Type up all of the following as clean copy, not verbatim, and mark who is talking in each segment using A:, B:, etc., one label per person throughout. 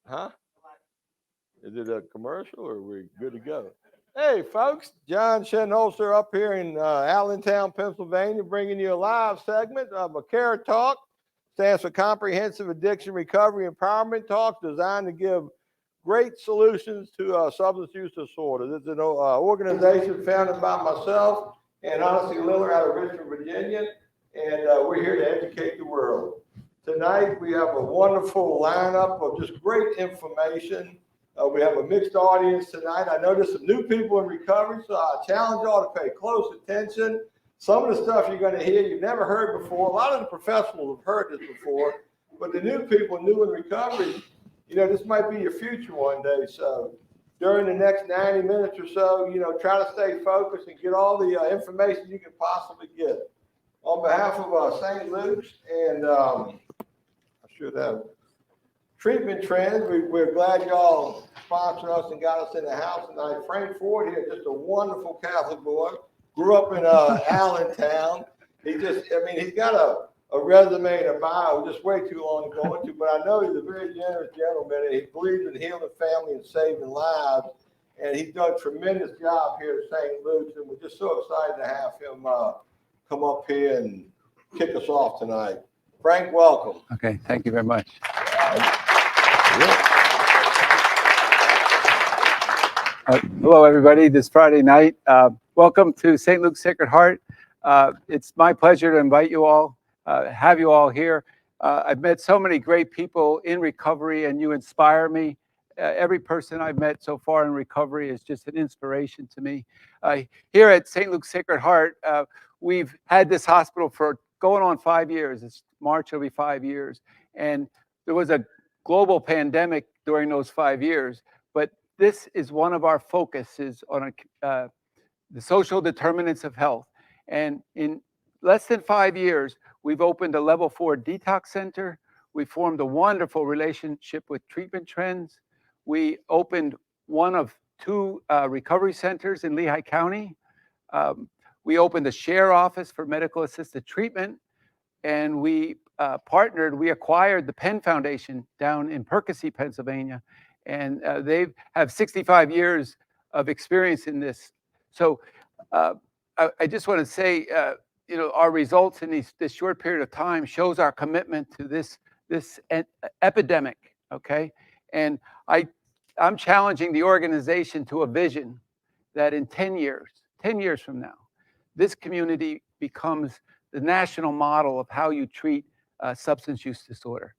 A: Huh? Is it a commercial or are we good to go? Hey, folks, John Shenholster up here in Allentown, Pennsylvania, bringing you a live segment of a CARE Talk. Stands for Comprehensive Addiction Recovery Empowerment Talks, designed to give great solutions to substance use disorder. This is an organization founded by myself and Odyssey Lillard out of Richmond, Virginia, and we're here to educate the world. Tonight, we have a wonderful lineup of just great information. We have a mixed audience tonight. I know there's some new people in recovery, so I challenge y'all to pay close attention. Some of the stuff you're going to hear you've never heard before. A lot of the professionals have heard this before, but the new people new in recovery, this might be your future one day. So during the next 90 minutes or so, try to stay focused and get all the information you can possibly get. On behalf of St. Luke's and I should have Treatment Trends, we're glad y'all sponsored us and got us in the house tonight. Frank Ford here, just a wonderful Catholic boy, grew up in Allentown. He's got a resume and a bio, just way too long to go into, but I know he's a very generous gentleman, and he believes in healing family and saving lives, and he's done a tremendous job here at St. Luke's, and we're just so excited to have him come up here and kick us off tonight. Frank, welcome.
B: Okay, thank you very much. Hello, everybody. This Friday night, welcome to St. Luke's Sacred Heart. It's my pleasure to invite you all, have you all here. I've met so many great people in recovery, and you inspire me. Every person I've met so far in recovery is just an inspiration to me. Here at St. Luke's Sacred Heart, we've had this hospital for going on 5 years. It's March, it'll be 5 years. And there was a global pandemic during those 5 years, but this is one of our focuses on the social determinants of health. And in less than 5 years, we've opened a level 4 detox center. We formed a wonderful relationship with Treatment Trends. We opened one of 2 recovery centers in Lehigh County. We opened a share office for medical assisted treatment, and we we acquired the Penn Foundation down in Percy, Pennsylvania, and they have 65 years of experience in this. So I just want to say, our results in this short period of time shows our commitment to this epidemic, okay? And I'm challenging the organization to a vision that in 10 years from now, this community becomes the national model of how you treat substance use disorder.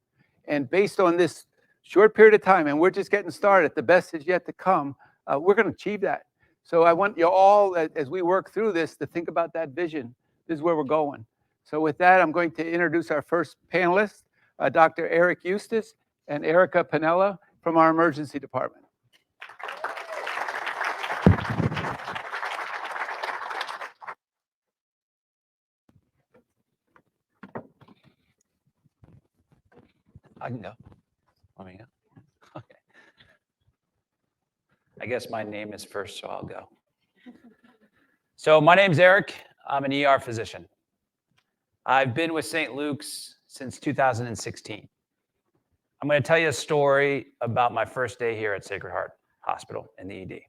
B: And based on this short period of time, and we're just getting started, the best is yet to come, we're going to achieve that. So I want you all, as we work through this, to think about that vision. This is where we're going. So with that, I'm going to introduce our first panelists, Dr. Eric Eustace and Erica Pinella from our emergency department.
C: I can go. Let me go. Okay. I guess my name is first, so I'll go. So my name's Eric. I'm an ER physician. I've been with St. Luke's since 2016. I'm going to tell you a story about my first day here at Sacred Heart Hospital in the ED.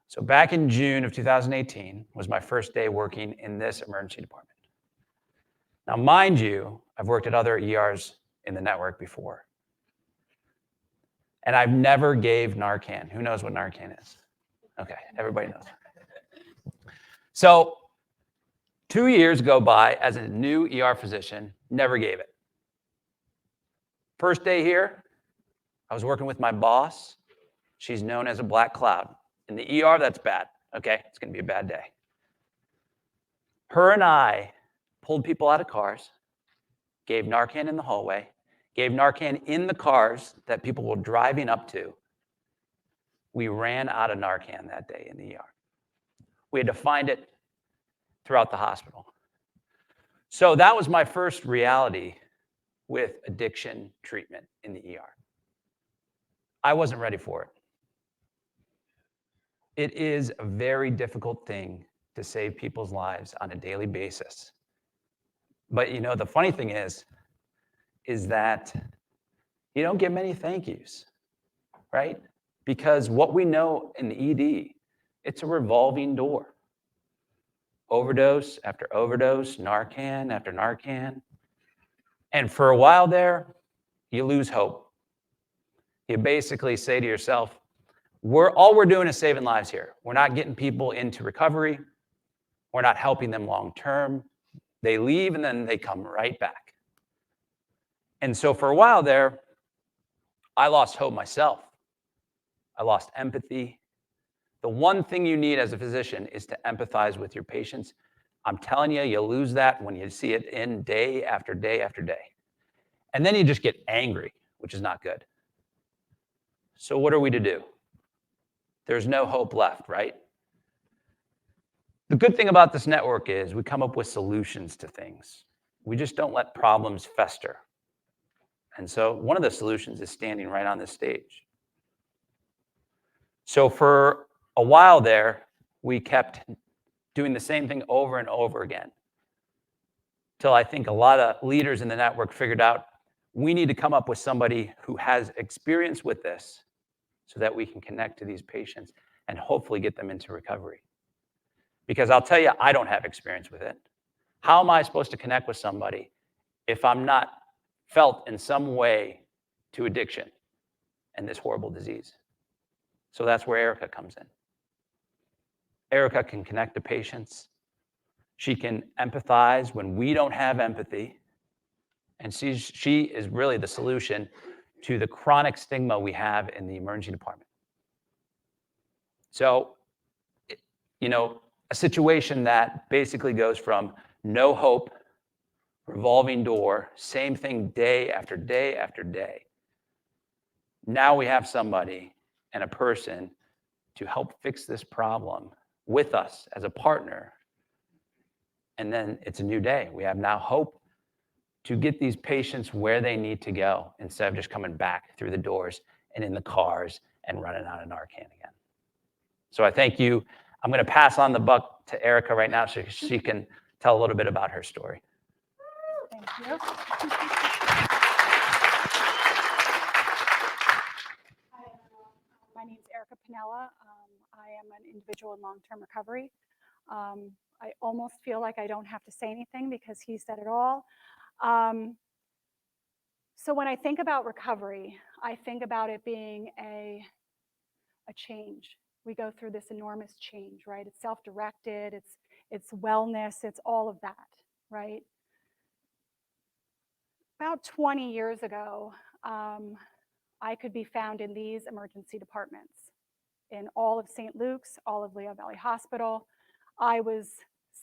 C: So back in June of 2018 was my first day working in this emergency department. Now, mind you, I've worked at other ERs in the network before. And I've never gave Narcan. Who knows what Narcan is? Okay, everybody knows. So 2 years go by as a new ER physician, never gave it. First day here, I was working with my boss. She's known as a black cloud. In the ER, that's bad. Okay, it's gonna be a bad day. Her and I pulled people out of cars, gave Narcan in the hallway, gave Narcan in the cars that people were driving up to. We ran out of Narcan that day in the ER. We had to find it throughout the hospital. So that was my first reality with addiction treatment in the ER. I wasn't ready for it. It is a very difficult thing to save people's lives on a daily basis. But the funny thing is that You don't get many thank yous, right? Because what we know in the ED, it's a revolving door. Overdose after overdose, Narcan after Narcan. And for a while there, you lose hope. You basically say to yourself, all we're doing is saving lives here. We're not getting people into recovery. We're not helping them long term. They leave and then they come right back. And so for a while there, I lost hope myself. I lost empathy. The one thing you need as a physician is to empathize with your patients. I'm telling you, you lose that when you see it in day after day after day. And then you just get angry, which is not good. So what are we to do? There's no hope left, right? The good thing about this network is we come up with solutions to things. We just don't let problems fester. And so one of the solutions is standing right on this stage. So for a while there, we kept doing the same thing over and over again, till I think a lot of leaders in the network figured out we need to come up with somebody who has experience with this so that we can connect to these patients and hopefully get them into recovery. Because I'll tell you, I don't have experience with it. How am I supposed to connect with somebody if I'm not felt in some way to addiction and this horrible disease? So that's where Erica comes in. Erica can connect to patients. She can empathize when we don't have empathy. And she is really the solution to the chronic stigma we have in the emergency department. So, a situation that basically goes from no hope, revolving door, same thing day after day after day. Now we have somebody and a person to help fix this problem with us as a partner. And then it's a new day. We have now hope to get these patients where they need to go instead of just coming back through the doors and in the cars and running out of Narcan again. So I thank you. I'm going to pass on the buck to Erica right now so she can tell a little bit about her story.
D: Thank you. My name is Erica Pinella. I am an individual in long-term recovery. I almost feel like I don't have to say anything because he said it all. So when I think about recovery, I think about it being a change. We go through this enormous change, right? It's self-directed, it's wellness, it's all of that, right? About 20 years ago, I could be found in these emergency departments in all of St. Luke's, all of Lehigh Valley Hospital. I was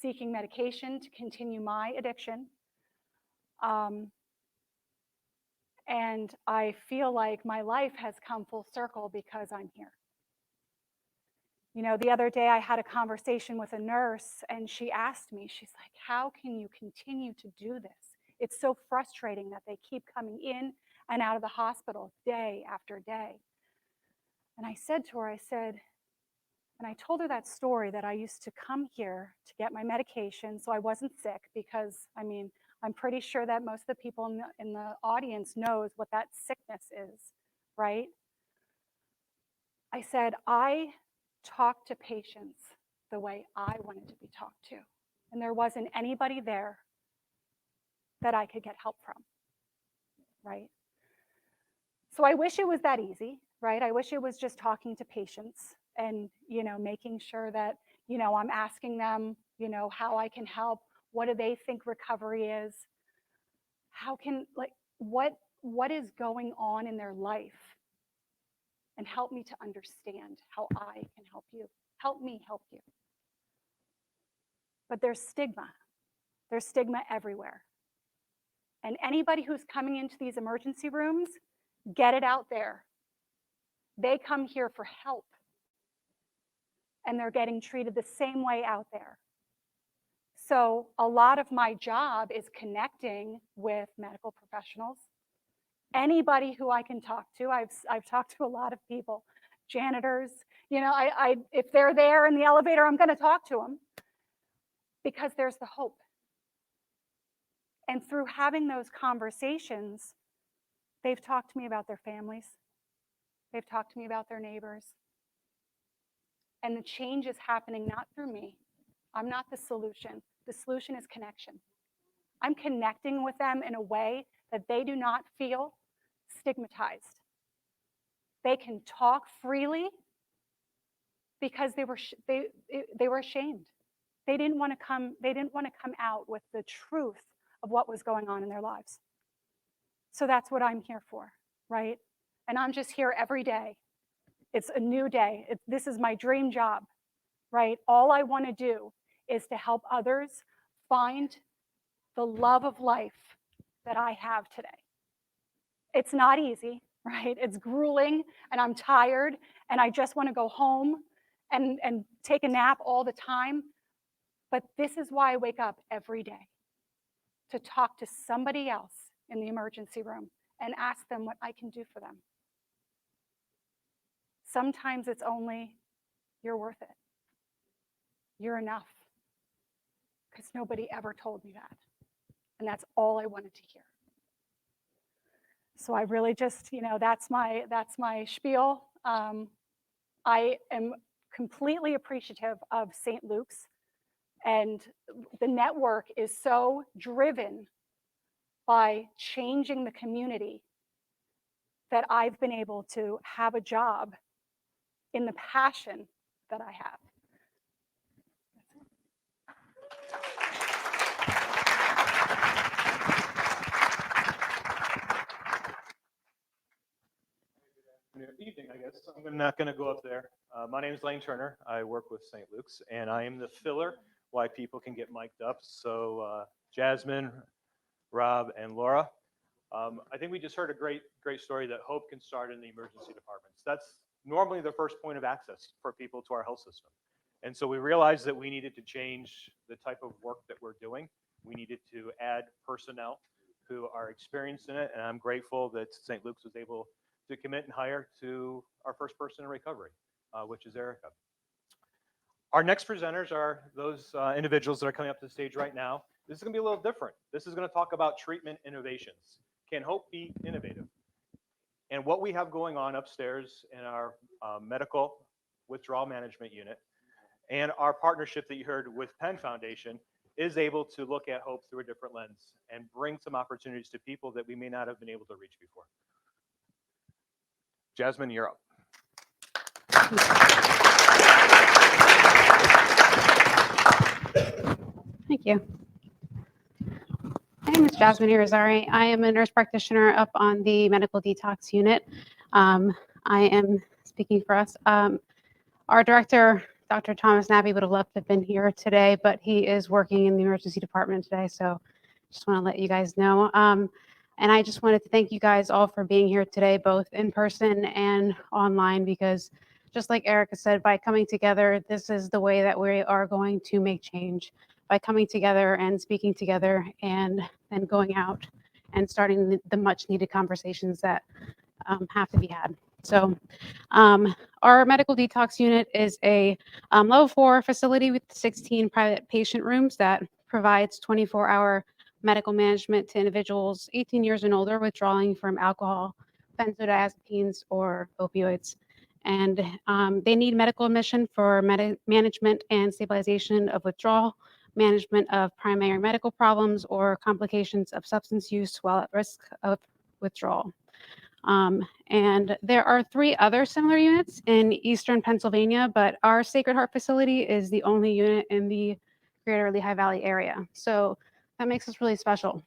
D: seeking medication to continue my addiction. And I feel like my life has come full circle because I'm here. The other day I had a conversation with a nurse and she asked me, she's like, how can you continue to do this? It's so frustrating that they keep coming in and out of the hospital day after day. And I said to her, and I told her that story that I used to come here to get my medication so I wasn't sick because, I'm pretty sure that most of the people in the audience knows what that sickness is, right? I said, I talk to patients the way I wanted to be talked to. And there wasn't anybody there that I could get help from, right? So I wish it was that easy, right? I wish it was just talking to patients and, making sure that, I'm asking them, how I can help. What do they think recovery is? What is going on in their life? And help me to understand how I can help you. Help me help you. But there's stigma. There's stigma everywhere. And anybody who's coming into these emergency rooms, get it out there. They come here for help. And they're getting treated the same way out there. So a lot of my job is connecting with medical professionals. Anybody who I can talk to, I've talked to a lot of people, janitors, if they're there in the elevator, I'm going to talk to them because there's the hope. And through having those conversations, They've talked to me about their families. They've talked to me about their neighbors. And the change is happening not through me. I'm not the solution. The solution is connection. I'm connecting with them in a way that they do not feel stigmatized. They can talk freely because they were ashamed. They didn't want to come out with the truth of what was going on in their lives. So that's what I'm here for, right? And I'm just here every day. It's a new day. This is my dream job, right? All I want to do is to help others find the love of life that I have today. It's not easy, right? It's grueling, and I'm tired, and I just want to go home and take a nap all the time. But this is why I wake up every day, to talk to somebody else in the emergency room and ask them what I can do for them. Sometimes it's only, you're worth it. You're enough. Because nobody ever told me that. And that's all I wanted to hear. So I really just, that's my spiel. I am completely appreciative of St. Luke's, and the network is so driven by changing the community that I've been able to have a job in the passion that I have.
E: Good evening, I guess. I'm not going to go up there. My name is Lane Turner. I work with St. Luke's, and I am the filler why people can get mic'd up. So Jasmine, Rob, and Laura, I think we just heard a great story that hope can start in the emergency departments. That's normally the first point of access for people to our health system. And so we realized that we needed to change the type of work that we're doing. We needed to add personnel who are experienced in it, and I'm grateful that St. Luke's was able to commit and hire to our first person in recovery, which is Erica. Our next presenters are those individuals that are coming up to the stage right now. This is going to be a little different. This is going to talk about treatment innovations. Can hope be innovative? And what we have going on upstairs in our medical withdrawal management unit and our partnership that you heard with Penn Foundation is able to look at hope through a different lens and bring some opportunities to people that we may not have been able to reach before. Jasmine, you're up.
F: Thank you. My name is Jasmine Irizarry. I am a nurse practitioner up on the medical detox unit. I am speaking for us. Our director, Dr. Thomas Nabby, would have loved to have been here today, but he is working in the emergency department today, so just want to let you guys know. And I just wanted to thank you guys all for being here today, both in person and online, because just like Erica said, by coming together, this is the way that we are going to make change. By coming together and speaking together and then going out and starting the much needed conversations that have to be had. So our medical detox unit is a level 4 facility with 16 private patient rooms that provides 24-hour medical management to individuals 18 years and older withdrawing from alcohol, benzodiazepines, or opioids. And they need medical admission for management and stabilization of withdrawal, management of primary medical problems, or complications of substance use while at risk of withdrawal. And there are 3 other similar units in Eastern Pennsylvania, but our Sacred Heart facility is the only unit in the greater Lehigh Valley area. So that makes us really special.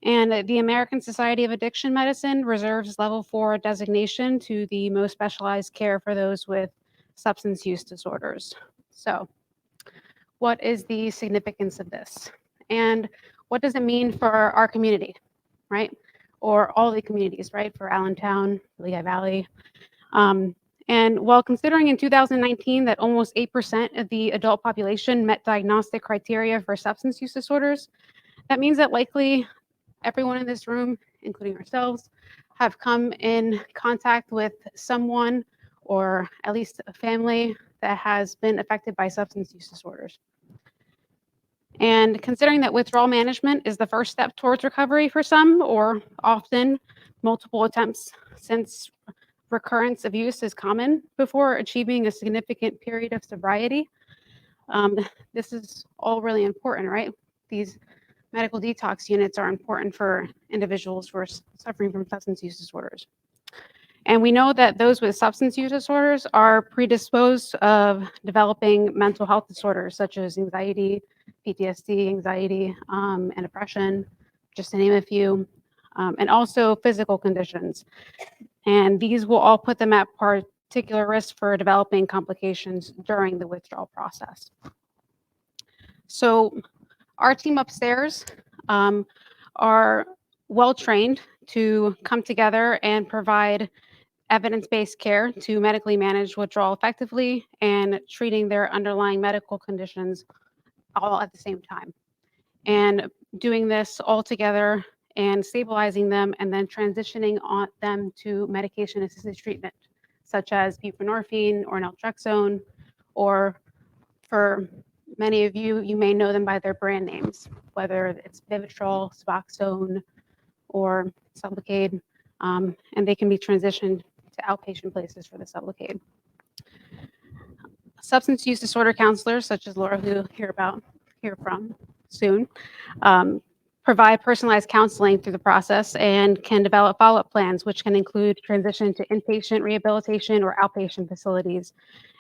F: And the American Society of Addiction Medicine reserves level 4 designation to the most specialized care for those with substance use disorders. So what is the significance of this? And what does it mean for our community, right? Or all the communities, right? For Allentown, Lehigh Valley. And while considering in 2019 that almost 8% of the adult population met diagnostic criteria for substance use disorders, that means that likely everyone in this room, including ourselves, have come in contact with someone or at least a family that has been affected by substance use disorders. And considering that withdrawal management is the first step towards recovery for some, or often multiple attempts since recurrence of use is common before achieving a significant period of sobriety. This is all really important, right? These medical detox units are important for individuals who are suffering from substance use disorders. And we know that those with substance use disorders are predisposed of developing mental health disorders such as anxiety, PTSD, anxiety, and depression, just to name a few, and also physical conditions. And these will all put them at particular risk for developing complications during the withdrawal process. So our team upstairs are well trained to come together and provide evidence-based care to medically manage withdrawal effectively and treating their underlying medical conditions all at the same time. And doing this all together and stabilizing them and then transitioning on them to medication-assisted treatment, such as buprenorphine or naltrexone, or for many of you, you may know them by their brand names, whether it's Vivitrol, Suboxone, or Sublocade, and they can be transitioned to outpatient places for the Sublocade. Substance use disorder counselors, such as Laura, who you'll hear from soon, provide personalized counseling through the process and can develop follow-up plans, which can include transition to inpatient rehabilitation or outpatient facilities.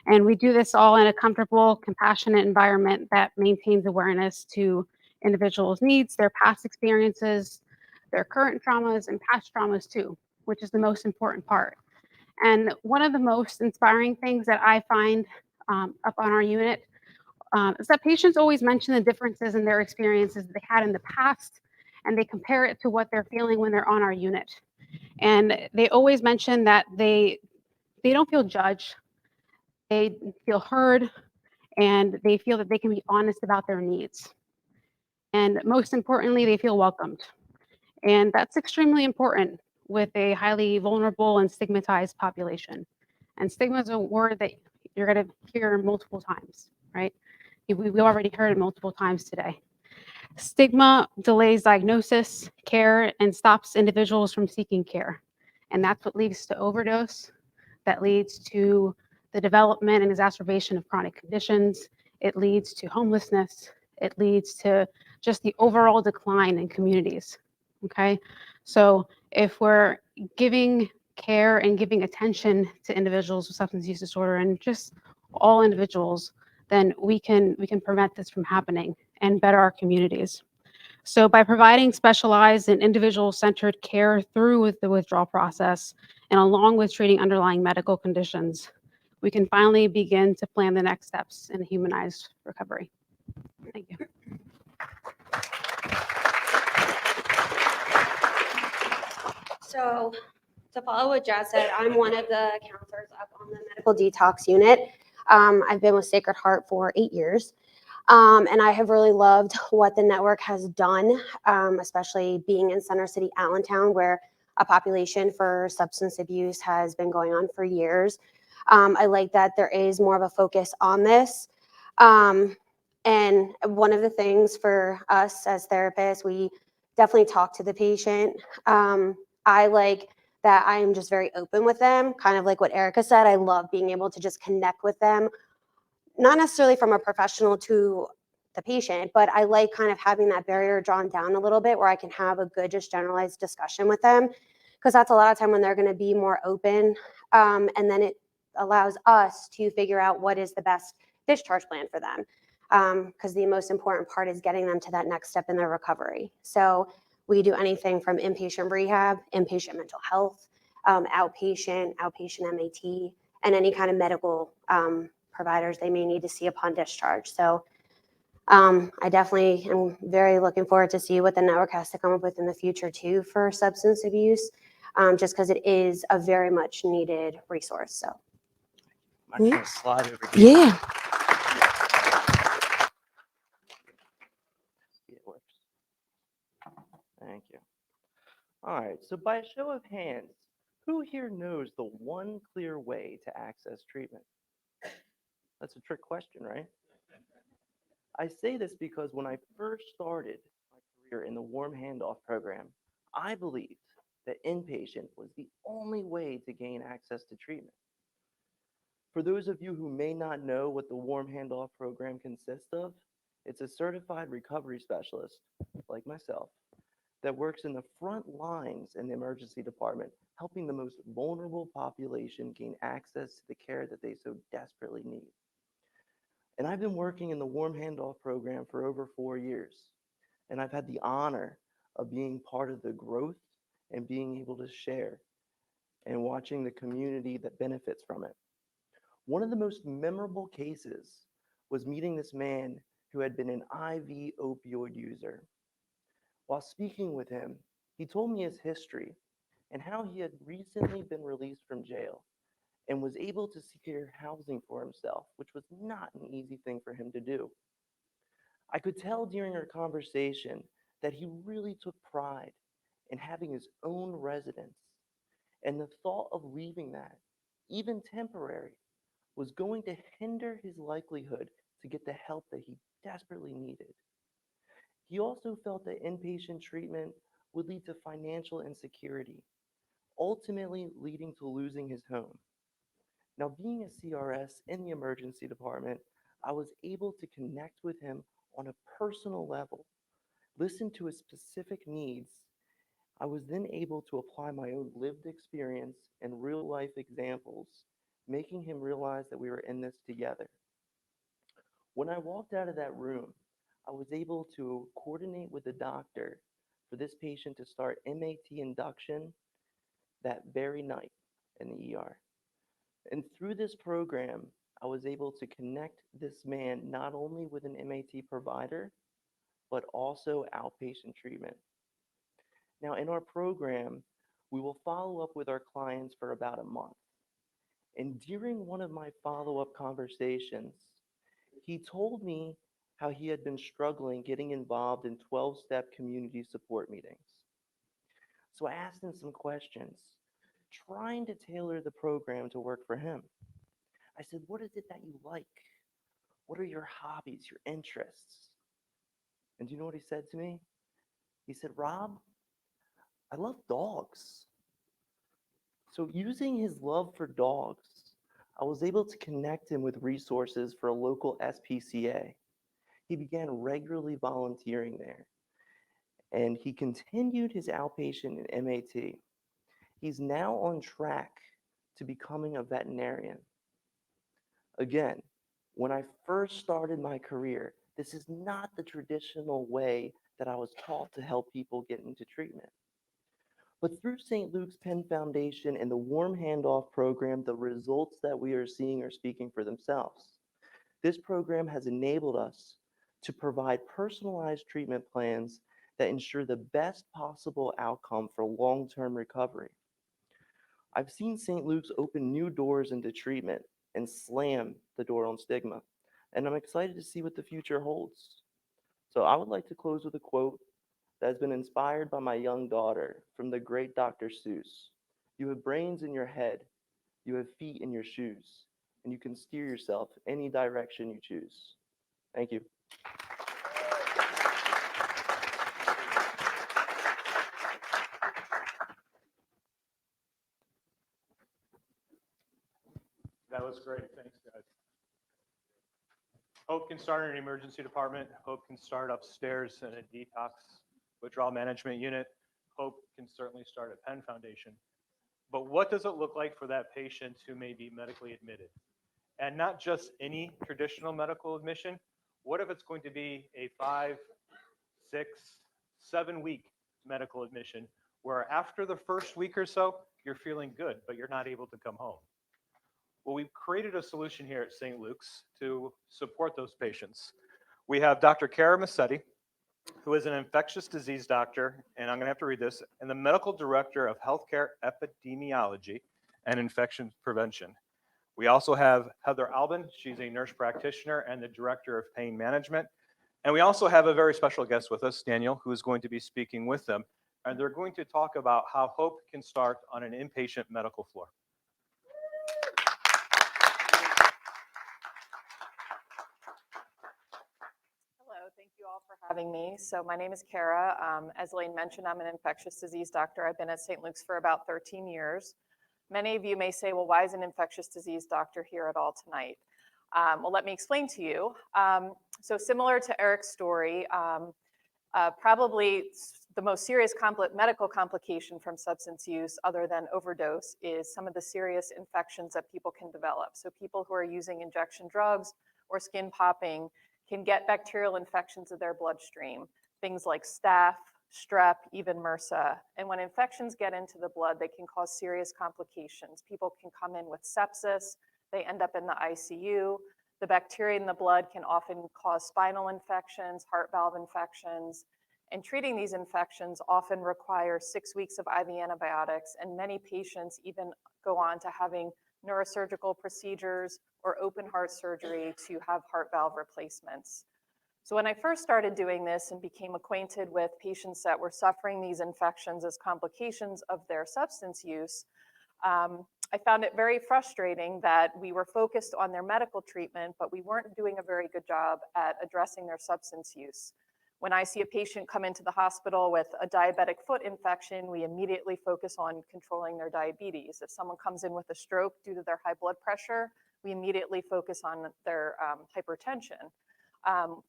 F: And we do this all in a comfortable, compassionate environment that maintains awareness to individuals' needs, their past experiences, their current traumas, and past traumas too, which is the most important part. And one of the most inspiring things that I find up on our unit is that patients always mention the differences in their experiences that they had in the past, and they compare it to what they're feeling when they're on our unit. And they always mention that they don't feel judged, they feel heard, and they feel that they can be honest about their needs. And most importantly, they feel welcomed. And that's extremely important with a highly vulnerable and stigmatized population. And stigma is a word that you're going to hear multiple times, right? We already heard it multiple times today. Stigma delays diagnosis, care, and stops individuals from seeking care. And that's what leads to overdose, that leads to the development and exacerbation of chronic conditions. It leads to homelessness. It leads to just the overall decline in communities, okay? So if we're giving care and giving attention to individuals with substance use disorder and just all individuals, then we can prevent this from happening and better our communities. So by providing specialized and individual-centered care through the withdrawal process and along with treating underlying medical conditions, we can finally begin to plan the next steps in a humanized recovery. Thank you.
G: So to follow what Jazz said, I'm one of the counselors up on the medical detox unit. I've been with Sacred Heart for 8 years. And I have really loved what the network has done, especially being in Center City, Allentown, where a population for substance abuse has been going on for years. I like that there is more of a focus on this. And one of the things for us as therapists, we definitely talk to the patient. I like that I am just very open with them, kind of like what Erica said. I love being able to just connect with them, not necessarily from a professional to the patient, but I like kind of having that barrier drawn down a little bit where I can have a good, just generalized discussion with them, because that's a lot of time when they're going to be more open. And then it allows us to figure out what is the best discharge plan for them. Because the most important part is getting them to that next step in their recovery. So we do anything from inpatient rehab, inpatient mental health, outpatient MAT, and any kind of medical providers they may need to see upon discharge. So I definitely am very looking forward to see what the network has to come up with in the future too for substance abuse, just because it is a very much needed resource. So
H: I'm going to slide over here.
G: yeah.
H: It works. Thank you. All right, so by a show of hands, who here knows the one clear way to access treatment? That's a trick question, right? I say this because when I first started my career in the warm handoff program, I believed that inpatient was the only way to gain access to treatment. For those of you who may not know what the Warm Handoff program consists of, it's a certified recovery specialist, like myself, that works in the front lines in the emergency department, helping the most vulnerable population gain access to the care that they so desperately need. And I've been working in the Warm Handoff program for over 4 years, and I've had the honor of being part of the growth and being able to share and watching the community that benefits from it. One of the most memorable cases was meeting this man who had been an IV opioid user. While speaking with him, he told me his history and how he had recently been released from jail and was able to secure housing for himself, which was not an easy thing for him to do. I could tell during our conversation that he really took pride in having his own residence, and the thought of leaving that, even temporary, was going to hinder his likelihood to get the help that he desperately needed. He also felt that inpatient treatment would lead to financial insecurity, ultimately leading to losing his home. Now, being a CRS in the emergency department, I was able to connect with him on a personal level, listen to his specific needs. I was then able to apply my own lived experience and real life examples, making him realize that we were in this together. When I walked out of that room, I was able to coordinate with the doctor for this patient to start MAT induction that very night in the ER. And through this program, I was able to connect this man not only with an MAT provider, but also outpatient treatment. Now, in our program, we will follow up with our clients for about a month. And during one of my follow-up conversations, he told me how he had been struggling getting involved in 12-step community support meetings. So I asked him some questions, trying to tailor the program to work for him. I said, what is it that you like? What are your hobbies, your interests? And do you know what he said to me? He said, Rob, I love dogs. So using his love for dogs, I was able to connect him with resources for a local SPCA. He began regularly volunteering there, and he continued his outpatient in MAT. He's now on track to becoming a veterinarian. Again, when I first started my career, this is not the traditional way that I was taught to help people get into treatment. But through St. Luke's Penn Foundation and the Warm Handoff program, the results that we are seeing are speaking for themselves. This program has enabled us to provide personalized treatment plans that ensure the best possible outcome for long-term recovery. I've seen St. Luke's open new doors into treatment and slam the door on stigma, and I'm excited to see what the future holds. So I would like to close with a quote that has been inspired by my young daughter from the great Dr. Seuss. You have brains in your head, you have feet in your shoes, and you can steer yourself any direction you choose. Thank you.
E: That was great. Thanks, guys. Hope can start in an emergency department. Hope can start upstairs in a detox withdrawal management unit. Hope can certainly start at Penn Foundation. But what does it look like for that patient who may be medically admitted? And not just any traditional medical admission. What if it's going to be a 5, 6, 7-week medical admission where after the first week or so, you're feeling good, but you're not able to come home? Well, we've created a solution here at St. Luke's to support those patients. We have Dr. Cara Massetti, who is an infectious disease doctor, and I'm going to have to read this, and the medical director of healthcare epidemiology and infection prevention. We also have Heather Albin. She's a nurse practitioner and the director of pain management. And we also have a very special guest with us, Daniel, who is going to be speaking with them. And they're going to talk about how hope can start on an inpatient medical floor.
I: Hello, thank you all for having me. So my name is Kara. As Lane mentioned, I'm an infectious disease doctor. I've been at St. Luke's for about 13 years. Many of you may say, well, why is an infectious disease doctor here at all tonight? Well, let me explain to you. So similar to Eric's story, probably the most serious medical complication from substance use other than overdose is some of the serious infections that people can develop. So people who are using injection drugs or skin popping can get bacterial infections of their bloodstream, things like staph, strep, even MRSA. And when infections get into the blood, they can cause serious complications. People can come in with sepsis, they end up in the ICU. The bacteria in the blood can often cause spinal infections, heart valve infections, and treating these infections often requires 6 weeks of IV antibiotics, and many patients even go on to having neurosurgical procedures or open heart surgery to have heart valve replacements. So when I first started doing this and became acquainted with patients that were suffering these infections as complications of their substance use, I found it very frustrating that we were focused on their medical treatment, but we weren't doing a very good job at addressing their substance use. When I see a patient come into the hospital with a diabetic foot infection, we immediately focus on controlling their diabetes. If someone comes in with a stroke due to their high blood pressure, we immediately focus on their hypertension.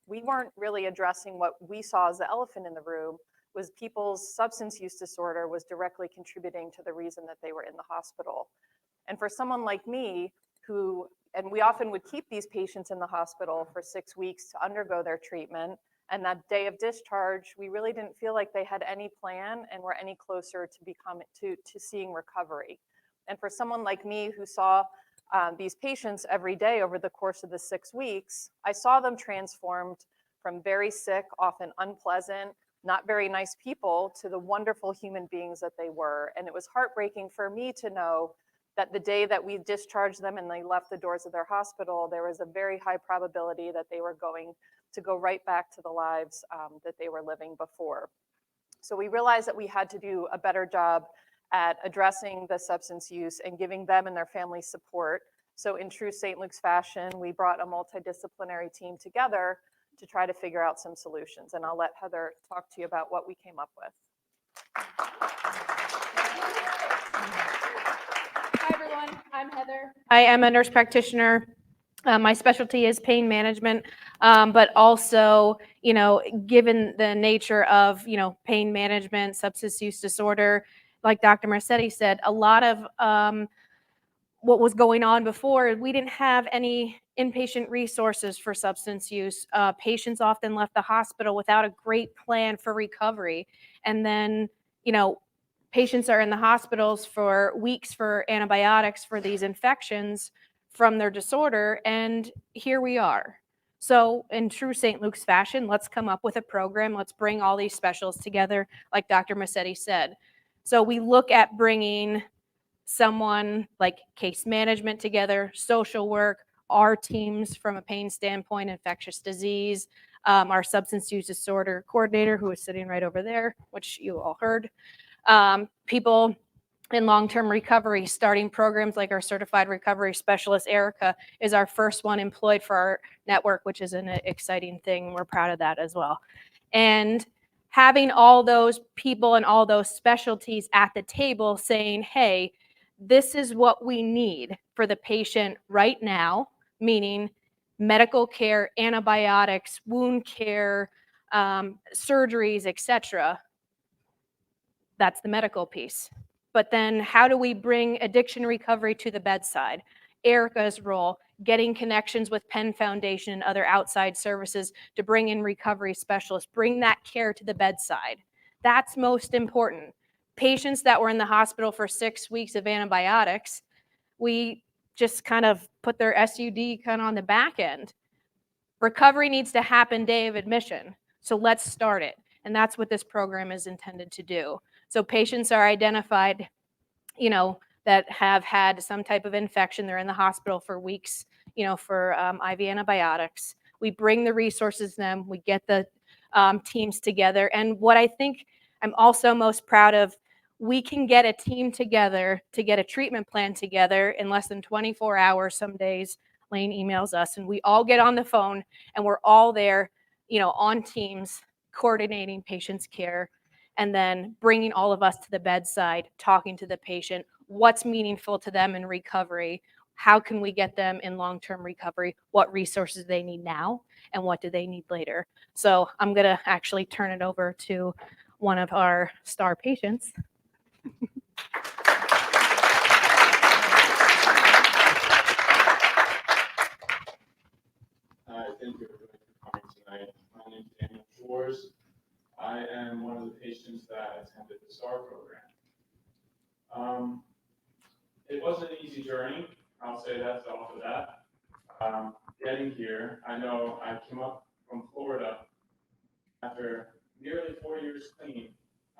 I: We weren't really addressing what we saw as the elephant in the room, was people's substance use disorder was directly contributing to the reason that they were in the hospital. And for someone like me, and we often would keep these patients in the hospital for 6 weeks to undergo their treatment, and that day of discharge, we really didn't feel like they had any plan and were any closer to seeing recovery. And for someone like me who saw these patients every day over the course of the 6 weeks, I saw them transformed from very sick, often unpleasant, not very nice people to the wonderful human beings that they were. And it was heartbreaking for me to know that the day that we discharged them and they left the doors of their hospital, there was a very high probability that they were going to go right back to the lives that they were living before. So we realized that we had to do a better job at addressing the substance use and giving them and their family support. So in true St. Luke's fashion, we brought a multidisciplinary team together to try to figure out some solutions. And I'll let Heather talk to you about what we came up with.
J: Hi, everyone. I'm Heather. I am a nurse practitioner. My specialty is pain management, but also, given the nature of, pain management, substance use disorder, like Dr. Marcetti said, a lot of what was going on before, we didn't have any inpatient resources for substance use. Patients often left the hospital without a great plan for recovery. And then, patients are in the hospitals for weeks for antibiotics for these infections from their disorder, and here we are. So in true St. Luke's fashion, let's come up with a program. Let's bring all these specialists together, like Dr. Massetti said. So we look at bringing someone like case management together, social work, our teams from a pain standpoint, infectious disease, our substance use disorder coordinator, who is sitting right over there, which you all heard, people in long-term recovery, starting programs like our certified recovery specialist, Erica, is our first one employed for our network, which is an exciting thing. We're proud of that as well. And having all those people and all those specialties at the table saying, hey, this is what we need for the patient right now, meaning medical care, antibiotics, wound care, surgeries, etc. That's the medical piece. But then how do we bring addiction recovery to the bedside? Erica's role, getting connections with Penn Foundation and other outside services to bring in recovery specialists, bring that care to the bedside. That's most important. Patients that were in the hospital for 6 weeks of antibiotics, we just kind of put their SUD kind of on the back end. Recovery needs to happen day of admission. So let's start it. And that's what this program is intended to do. So patients are identified, that have had some type of infection. They're in the hospital for weeks, for IV antibiotics. We bring the resources to them. We get the teams together. And what I think I'm also most proud of, we can get a team together to get a treatment plan together in less than 24 hours. Some days Lane emails us and we all get on the phone and we're all there, on teams, coordinating patient's care, and then bringing all of us to the bedside, talking to the patient, what's meaningful to them in recovery, how can we get them in long-term recovery, what resources they need now, and what do they need later. So I'm going to actually turn it over to one of our star patients.
K: Hi, thank you everybody for coming tonight. My name is Daniel Shores. I am one of the patients that attended the STAR program. It wasn't an easy journey, I'll say that off of that. Getting here, I know I came up from Florida after nearly 4 years clean.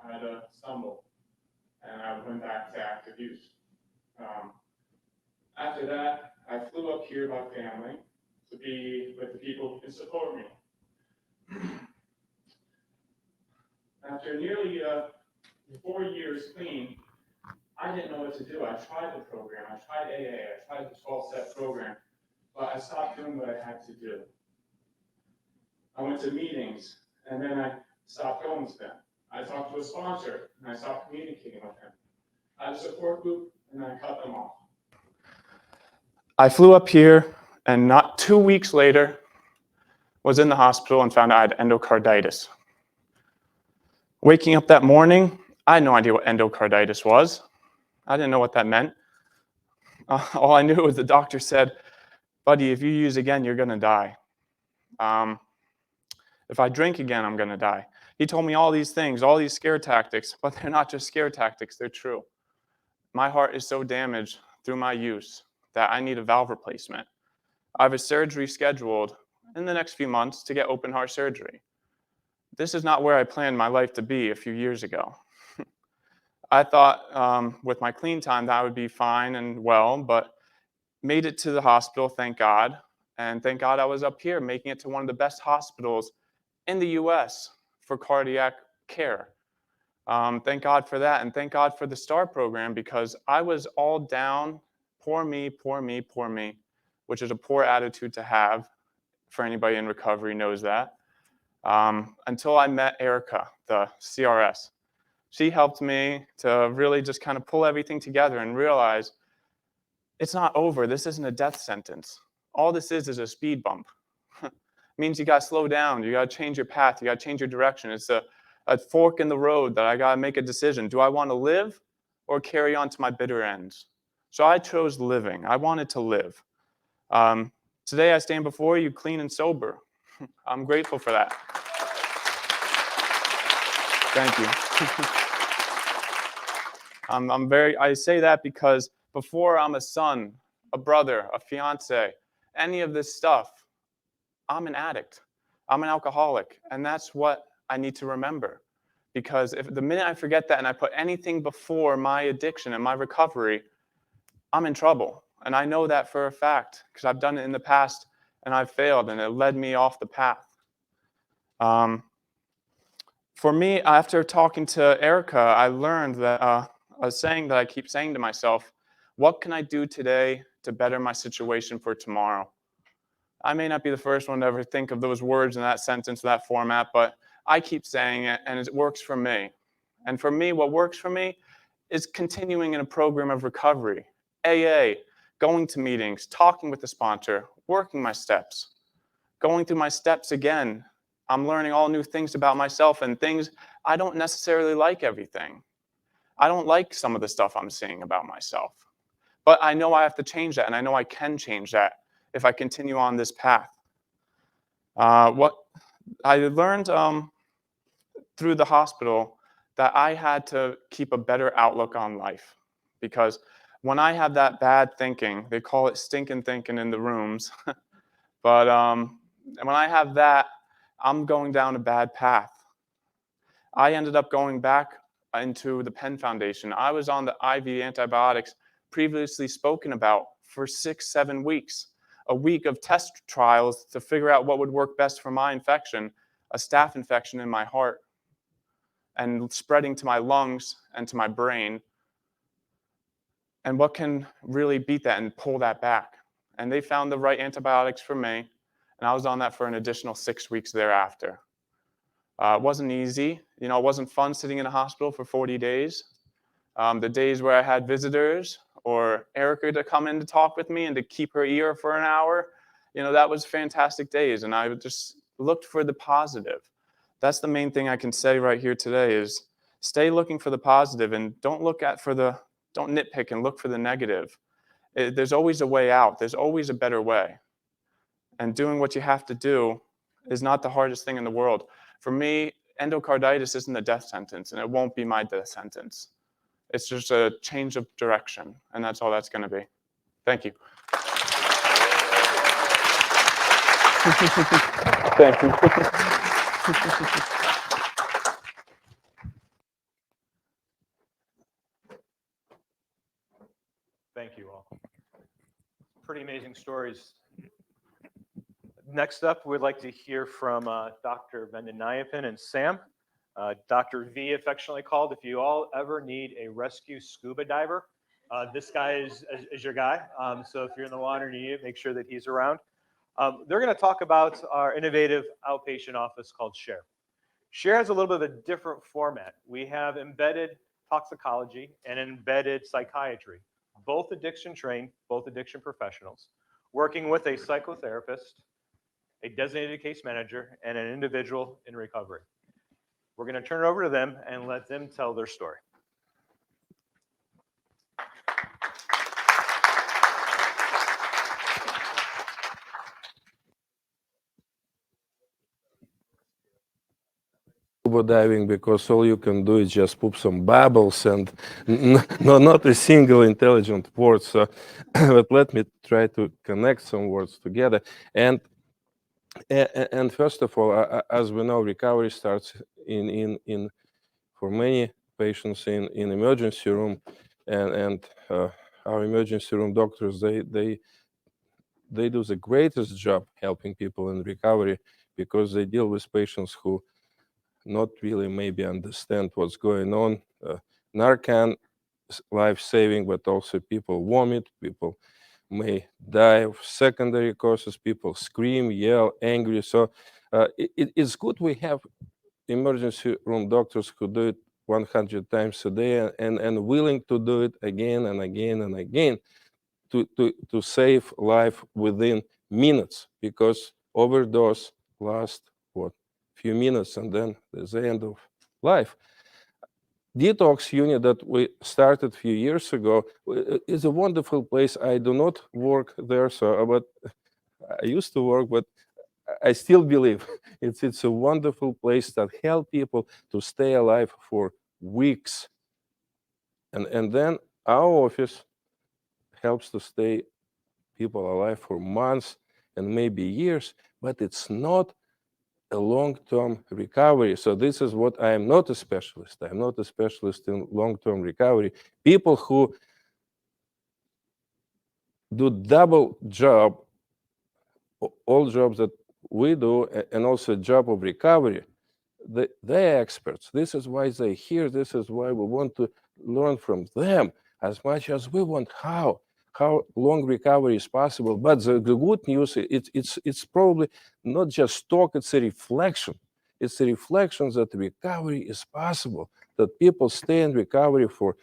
K: I had a stumble and I went back to active use. After that, I flew up here by family to be with the people who can support me. After nearly 4 years clean, I didn't know what to do. I tried the program, I tried AA, I tried the 12-step program, but I stopped doing what I had to do. I went to meetings, and then I stopped going to them. I talked to a sponsor, and I stopped communicating with him. I had a support group, and I cut them off. I flew up here, and not 2 weeks later, was in the hospital and found out I had endocarditis. Waking up that morning, I had no idea what endocarditis was. I didn't know what that meant. All I knew was the doctor said, buddy, if you use again, you're gonna die. If I drink again, I'm gonna die. He told me all these things, all these scare tactics, but they're not just scare tactics, they're true. My heart is so damaged through my use that I need a valve replacement. I have a surgery scheduled in the next few months to get open heart surgery. This is not where I planned my life to be a few years ago. I thought with my clean time that I would be fine and well, but made it to the hospital, thank God. And thank God I was up here making it to one of the best hospitals in the US for cardiac care. Thank God for that. And thank God for the STAR program because I was all down, poor me, poor me, poor me, which is a poor attitude to have. For anybody in recovery knows that. Until I met Erica, the CRS. She helped me to really just kind of pull everything together and realize it's not over. This isn't a death sentence. All this is a speed bump. It means you got to slow down. You got to change your path. You got to change your direction. It's a fork in the road that I got to make a decision. Do I want to live or carry on to my bitter ends? So I chose living. I wanted to live. Today I stand before you clean and sober. I'm grateful for that. Thank you. I say that because before I'm a son, a brother, a fiance, any of this stuff, I'm an addict. I'm an alcoholic. And that's what I need to remember. Because if the minute I forget that and I put anything before my addiction and my recovery, I'm in trouble. And I know that for a fact because I've done it in the past and I've failed and it led me off the path. For me, after talking to Erica, I learned that a saying that I keep saying to myself, what can I do today to better my situation for tomorrow? I may not be the first one to ever think of those words in that sentence, that format, but I keep saying it and it works for me. And for me, what works for me is continuing in a program of recovery, AA, going to meetings, talking with the sponsor, working my steps, going through my steps again. I'm learning all new things about myself and things I don't necessarily like everything. I don't like some of the stuff I'm seeing about myself. But I know I have to change that, and I know I can change that if I continue on this path. What I learned through the hospital that I had to keep a better outlook on life. Because when I have that bad thinking, they call it stinking thinking in the rooms, but when I have that, I'm going down a bad path. I ended up going back into the Penn Foundation. I was on the IV antibiotics previously spoken about for 6-7 weeks, a week of test trials to figure out what would work best for my infection, a staph infection in my heart, and spreading to my lungs and to my brain. And what can really beat that and pull that back? And they found the right antibiotics for me. and I was on that for an additional 6 weeks thereafter. It wasn't easy. It wasn't fun sitting in a hospital for 40 days. The days where I had visitors or Erica to come in to talk with me and to keep her ear for an hour, that was fantastic days, and I just looked for the positive. That's the main thing I can say right here today is stay looking for the positive and don't nitpick and look for the negative. There's always a way out. There's always a better way. And doing what you have to do is not the hardest thing in the world. For me, endocarditis isn't a death sentence, and it won't be my death sentence. It's just a change of direction, and that's all that's going to be. Thank you. Thank you.
E: Thank you all. Pretty amazing stories. Next up, we'd like to hear from Dr. Vendanayapan and Sam. Dr. V, affectionately called. If you all ever need a rescue scuba diver, this guy is your guy. So if you're in the water and you need it, make sure that he's around. They're going to talk about our innovative outpatient office called SHARE. SHARE has a little bit of a different format. We have embedded toxicology and embedded psychiatry, both addiction trained, both addiction professionals, working with a psychotherapist, a designated case manager, and an individual in recovery. We're going to turn it over to them and let them tell their story.
L: Scuba diving because all you can do is just poop some bubbles and not a single intelligent word. So, but let me try to connect some words together. And first of all, as we know, recovery starts in for many patients in emergency room, and our emergency room doctors they do the greatest job helping people in recovery because they deal with patients who not really maybe understand what's going on. Narcan is life-saving, but also people vomit, people may die of secondary causes, people scream, yell, angry. So it's good we have emergency room doctors who do it 100 times a day and willing to do it again and again and again to save life within minutes, because overdose lasts few minutes and then there's the end of life. Detox unit that we started a few years ago is a wonderful place. I do not work there, but I used to work, but I still believe it's a wonderful place that help people to stay alive for weeks. And then our office helps to stay people alive for months and maybe years, but it's not a long-term recovery. So this is what I am not a specialist. I'm not a specialist in long-term recovery. People who do double job, all jobs that we do, and also a job of recovery, they're experts. This is why they're here. This is why we want to learn from them as much as we want how long recovery is possible. But the good news, it's probably not just talk, it's a reflection. It's a reflection that recovery is possible, that people stay in recovery for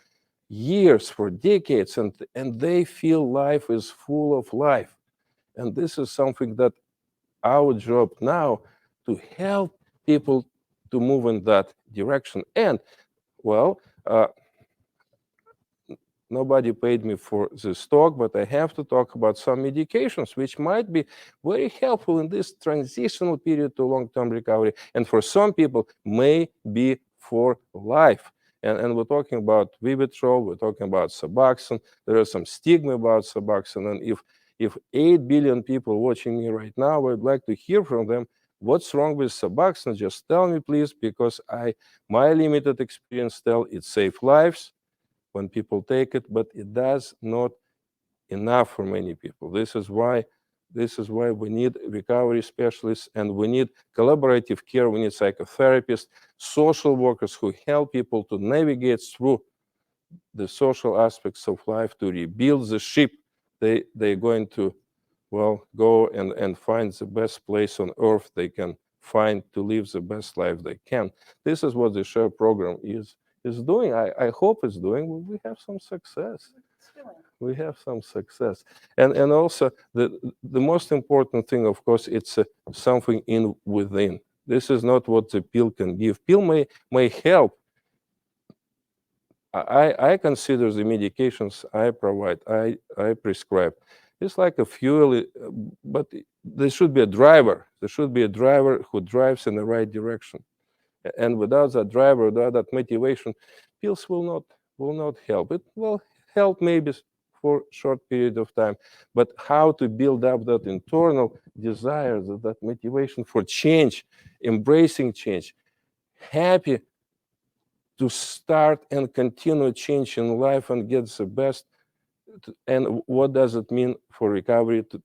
L: years, for decades, and they feel life is full of life. And this is something that our job now to help people to move in that direction. And, well, nobody paid me for this talk, but I have to talk about some medications which might be very helpful in this transitional period to long-term recovery, and for some people may be for life. And we're talking about Vivitrol, we're talking about Suboxone. There is some stigma about Suboxone, and if 8 billion people watching me right now, I'd like to hear from them. What's wrong with Suboxone? Just tell me, please, because my limited experience tell it saves lives when people take it, but it does not enough for many people. This is why we need recovery specialists, and we need collaborative care. We need psychotherapists, social workers who help people to navigate through the social aspects of life, to rebuild the ship they're going to well, go and find the best place on earth they can find to live the best life they can. This is what the SHARE program is doing. I hope it's doing. We have some success. We have some success. And also the most important thing, of course, it's something in within. This is not what the pill can give. Pill may help. I consider the medications I provide, I prescribe, it's like a fuel, but there should be a driver. There should be a driver who drives in the right direction. And without that driver, without that motivation, pills will not help. It will help maybe for a short period of time, but how to build up that internal desire, that motivation for change, embracing change, happy to start and continue change in life and get the best. And what does it mean for recovery to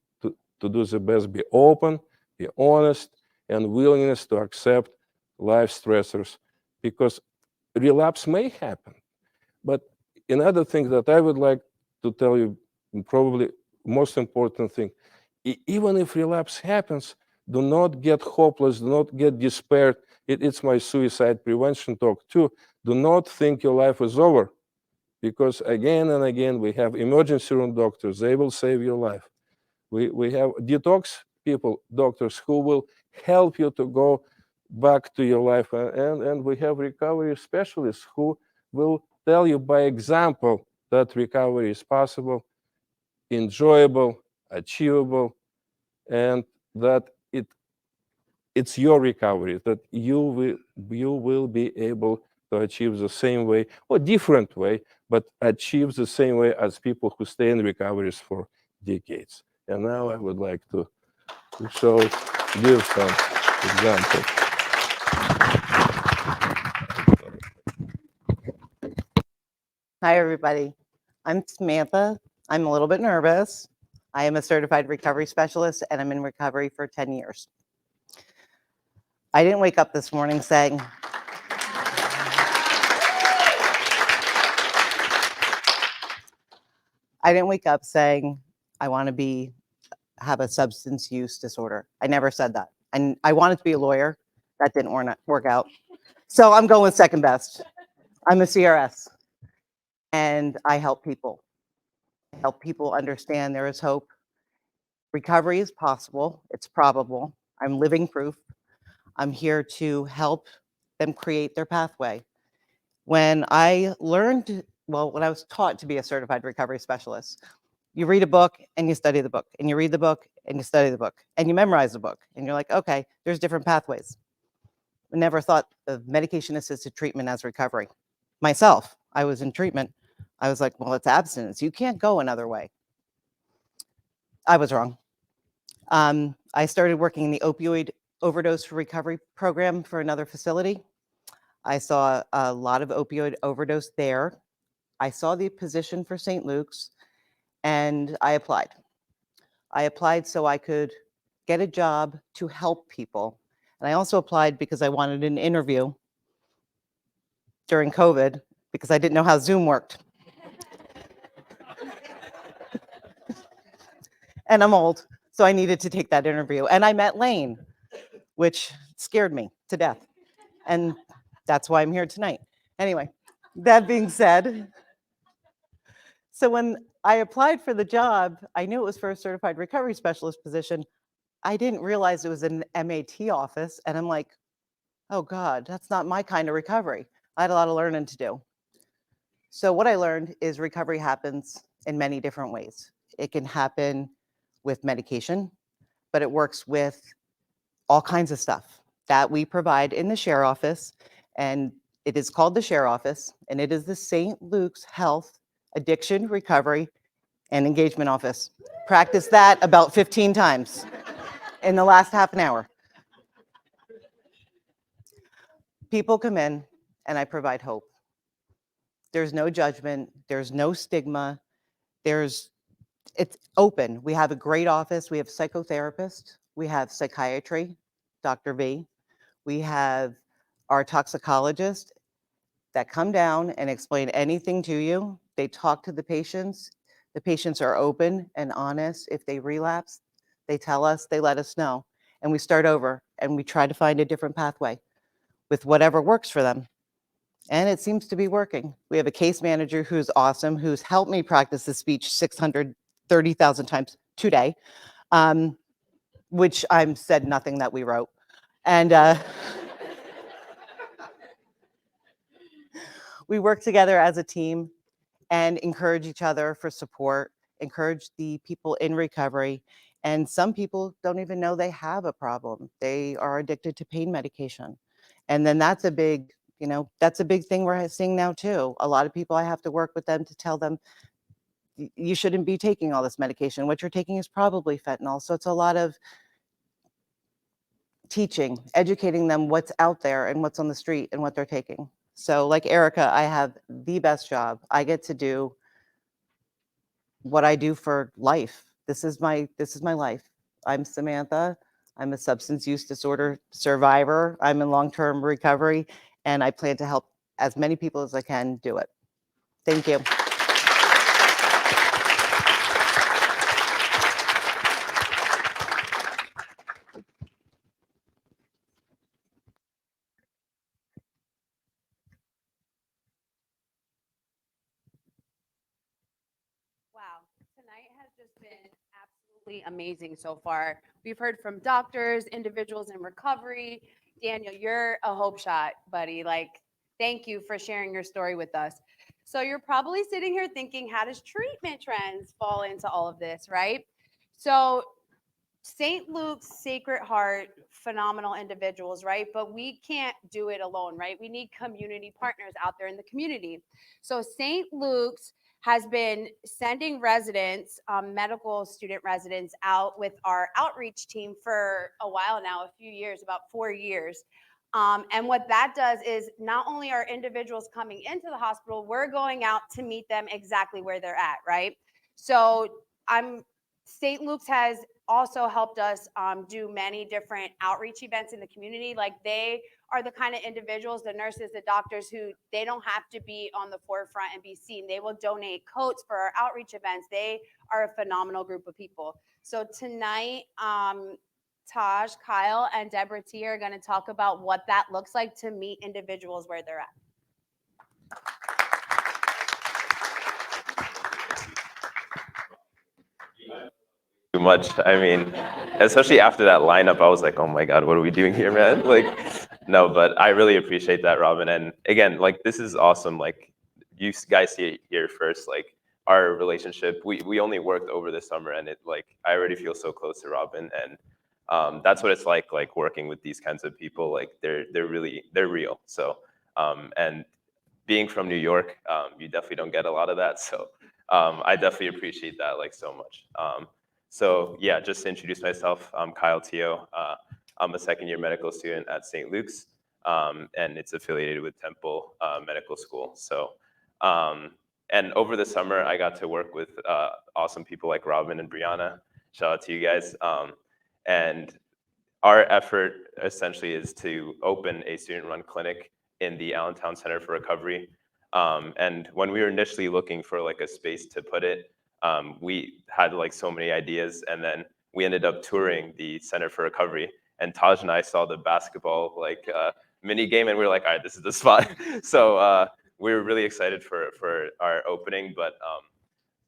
L: do the best? Be open, be honest, and willingness to accept life stressors, because relapse may happen. But another thing that I would like to tell you, probably most important thing, even if relapse happens, do not get hopeless, do not get despaired. It's my suicide prevention talk too. Do not think your life is over, because again and again we have emergency room doctors. They will save your life. We have detox people, doctors, who will help you to go back to your life. And we have recovery specialists who will tell you by example that recovery is possible, enjoyable, achievable, and that it's your recovery, that you will be able to achieve the same way or different way, but achieve the same way as people who stay in recoveries for decades. And now I would like to give some examples.
M: Hi, everybody. I'm Samantha. I'm a little bit nervous. I am a certified recovery specialist, and I'm in recovery for 10 years. I didn't wake up this morning saying, I want to have a substance use disorder. I never said that. And I wanted to be a lawyer. That didn't work out. So I'm going with second best. I'm a CRS, and I help people. I help people understand there is hope. Recovery is possible. It's probable. I'm living proof. I'm here to help them create their pathway. When I was taught to be a certified recovery specialist, you read a book and you study the book, and you read the book and you study the book, and you memorize the book, and you're like, okay, there's different pathways. I never thought of medication-assisted treatment as recovery. Myself, I was in treatment. I was like, well, it's abstinence. You can't go another way. I was wrong. I started working in the opioid overdose recovery program for another facility. I saw a lot of opioid overdose there. I saw the position for St. Luke's, and I applied. I applied so I could get a job to help people. And I also applied because I wanted an interview during COVID, because I didn't know how Zoom worked. And I'm old, so I needed to take that interview. And I met Lane, which scared me to death. And that's why I'm here tonight. Anyway, that being said, so when I applied for the job, I knew it was for a certified recovery specialist position. I didn't realize it was an MAT office. And I'm like, oh God, that's not my kind of recovery. I had a lot of learning to do. So what I learned is recovery happens in many different ways. It can happen with medication, but it works with all kinds of stuff that we provide in the SHARE office. And it is called the SHARE office, and it is the St. Luke's Health Addiction Recovery and Engagement Office. Practice that about 15 times in the last half an hour. People come in and I provide hope. There's no judgment, there's no stigma, it's open. We have a great office. We have psychotherapists, we have psychiatry, Dr. V. We have our toxicologist that come down and explain anything to you. They talk to the patients. The patients are open and honest. If they relapse, They tell us, they let us know, and we start over and we try to find a different pathway with whatever works for them. And it seems to be working. We have a case manager who's awesome, who's helped me practice the speech 630,000 times today, which I'm said nothing that we wrote. And we work together as a team and encourage each other for support, encourage the people in recovery. And some people don't even know they have a problem. They are addicted to pain medication. And then that's a big, that's a big thing we're seeing now too. A lot of people, I have to work with them to tell them, you shouldn't be taking all this medication. What you're taking is probably fentanyl. So it's a lot of teaching, educating them what's out there and what's on the street and what they're taking. So like Erica, I have the best job. I get to do what I do for life. This is my life. I'm Samantha. I'm a substance use disorder survivor. I'm in long-term recovery, and I plan to help as many people as I can do it. Thank you.
N: Wow, tonight has just been absolutely amazing so far. We've heard from doctors, individuals in recovery. Daniel, you're a hope shot, buddy. Like, thank you for sharing your story with us. So you're probably sitting here thinking, how does treatment trends fall into all of this, right? So St. Luke's Sacred Heart, phenomenal individuals, right? But we can't do it alone, right? We need community partners out there in the community. So St. Luke's has been sending residents, medical student residents, out with our outreach team for a while now, a few years, about 4 years. And what that does is not only are individuals coming into the hospital, we're going out to meet them exactly where they're at, right? So St. Luke's has also helped us do many different outreach events in the community. Like, they are the kind of individuals, the nurses, the doctors, who they don't have to be on the forefront and be seen. They will donate coats for our outreach events. They are a phenomenal group of people. So tonight, Taj, Kyle, and Deborah T are going to talk about what that looks like to meet individuals where they're at.
O: Too much. I mean, especially after that lineup, I was like, oh my God, what are we doing here, man? Like, no, but I really appreciate that, Robin. And again, like, this is awesome. Like, you guys see it here first, like, our relationship, we only worked over the summer, and it, like, I already feel so close to Robin. And that's what it's like working with these kinds of people. Like, they're real. So, and being from New York, you definitely don't get a lot of that. So I definitely appreciate that, like, so much. So yeah, just to introduce myself, I'm Kyle Teo. I'm a second-year medical student at St. Luke's, and it's affiliated with Temple Medical School. So, and over the summer, I got to work with awesome people like Robin and Brianna. Shout out to you guys. And our effort essentially is to open a student-run clinic in the Allentown Center for Recovery. And when we were initially looking for like a space to put it, we had like so many ideas, and then we ended up touring the Center for Recovery. And Taj and I saw the basketball like mini game, and we were like, all right, this is the spot. So we were really excited for our opening. But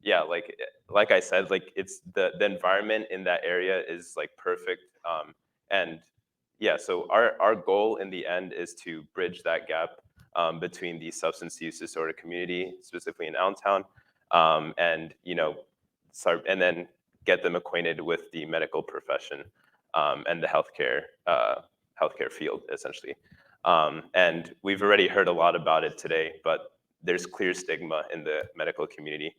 O: yeah, like I said, like, it's the environment in that area is like perfect. And yeah, so our goal in the end is to bridge that gap between the substance use disorder community, specifically in Allentown, and start and then get them acquainted with the medical profession and the healthcare field, essentially. And we've already heard a lot about it today, but there's clear stigma in the medical community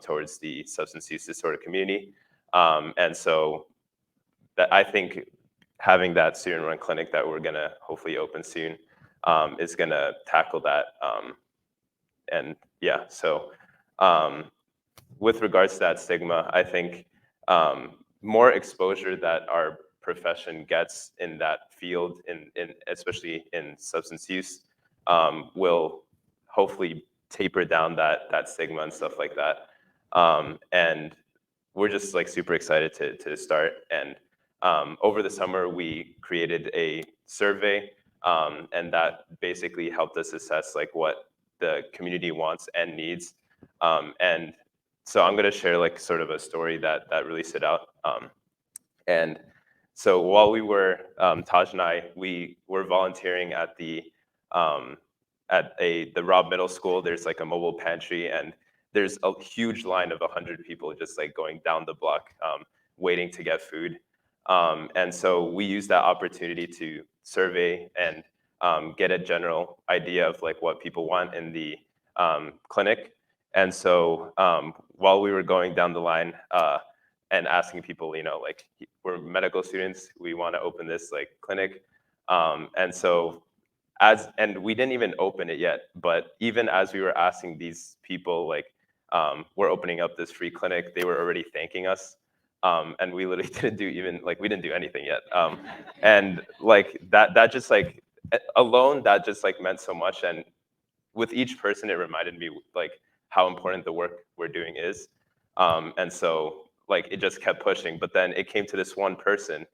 O: towards the substance use disorder community. And so that, I think, having that student-run clinic that we're gonna hopefully open soon is gonna tackle that. And yeah, so with regards to that stigma, I think more exposure that our profession gets in that field, especially in substance use, will hopefully taper down that stigma and stuff like that. And we're just like super excited to start. And over the summer, we created a survey, and that basically helped us assess like what the community wants and needs. And so I'm going to share like sort of a story that really stood out. And so while we were, Taj and I, we were volunteering at the Robb Middle School. There's like a mobile pantry, and there's a huge line of 100 people just like going down the block, waiting to get food. And so we used that opportunity to survey and get a general idea of like what people want in the clinic. And so while we were going down the line, and asking people, like we're medical students, we want to open this like clinic. And so and we didn't even open it yet, but even as we were asking these people, like, we're opening up this free clinic, they were already thanking us. And we literally we didn't do anything yet. And like that just like, alone, that just like meant so much. And with each person, it reminded me like how important the work we're doing is. And so like it just kept pushing, but then it came to this one person,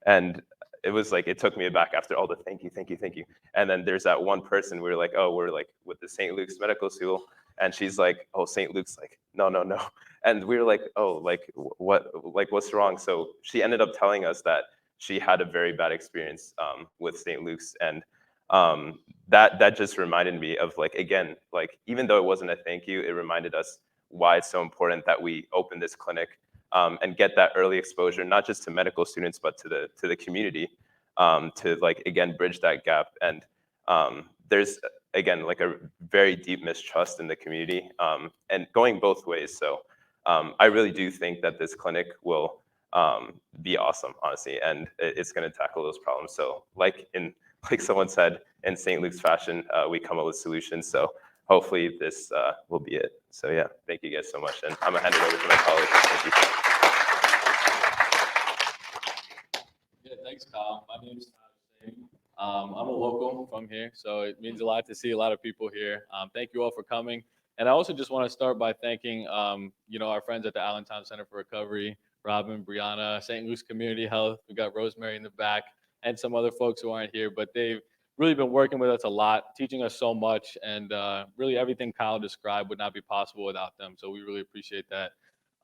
O: and it was like it took me aback after all the thank you, thank you, thank you. And then there's that one person, we were like, oh, we're like with the St. Luke's Medical School, and she's like, oh, St. Luke's, like, no, no, no. And we were like, oh, like what's wrong? So she ended up telling us that she had a very bad experience with St. Luke's, and that just reminded me of like, again, like even though it wasn't a thank you, it reminded us why it's so important that we open this clinic, and get that early exposure, not just to medical students, but to the community, to like, again, bridge that gap. And there's, again, like a very deep mistrust in the community, and going both ways. So I really do think that this clinic will be awesome, honestly, and it's going to tackle those problems. So like someone said, in St. Luke's fashion, we come up with solutions. So hopefully this will be it. So yeah, thank you guys so much. And I'm gonna hand it over to my colleagues. Thank you.
P: Yeah, thanks, Kyle. My name is Tyler. I'm a local from here, so it means a lot to see a lot of people here. Thank you all for coming. And I also just want to start by thanking, our friends at the Allentown Center for Recovery, Robin, Brianna, St. Luke's Community Health. We got Rosemary in the back, and some other folks who aren't here, but they've really been working with us a lot, teaching us so much, and really everything Kyle described would not be possible without them. So we really appreciate that.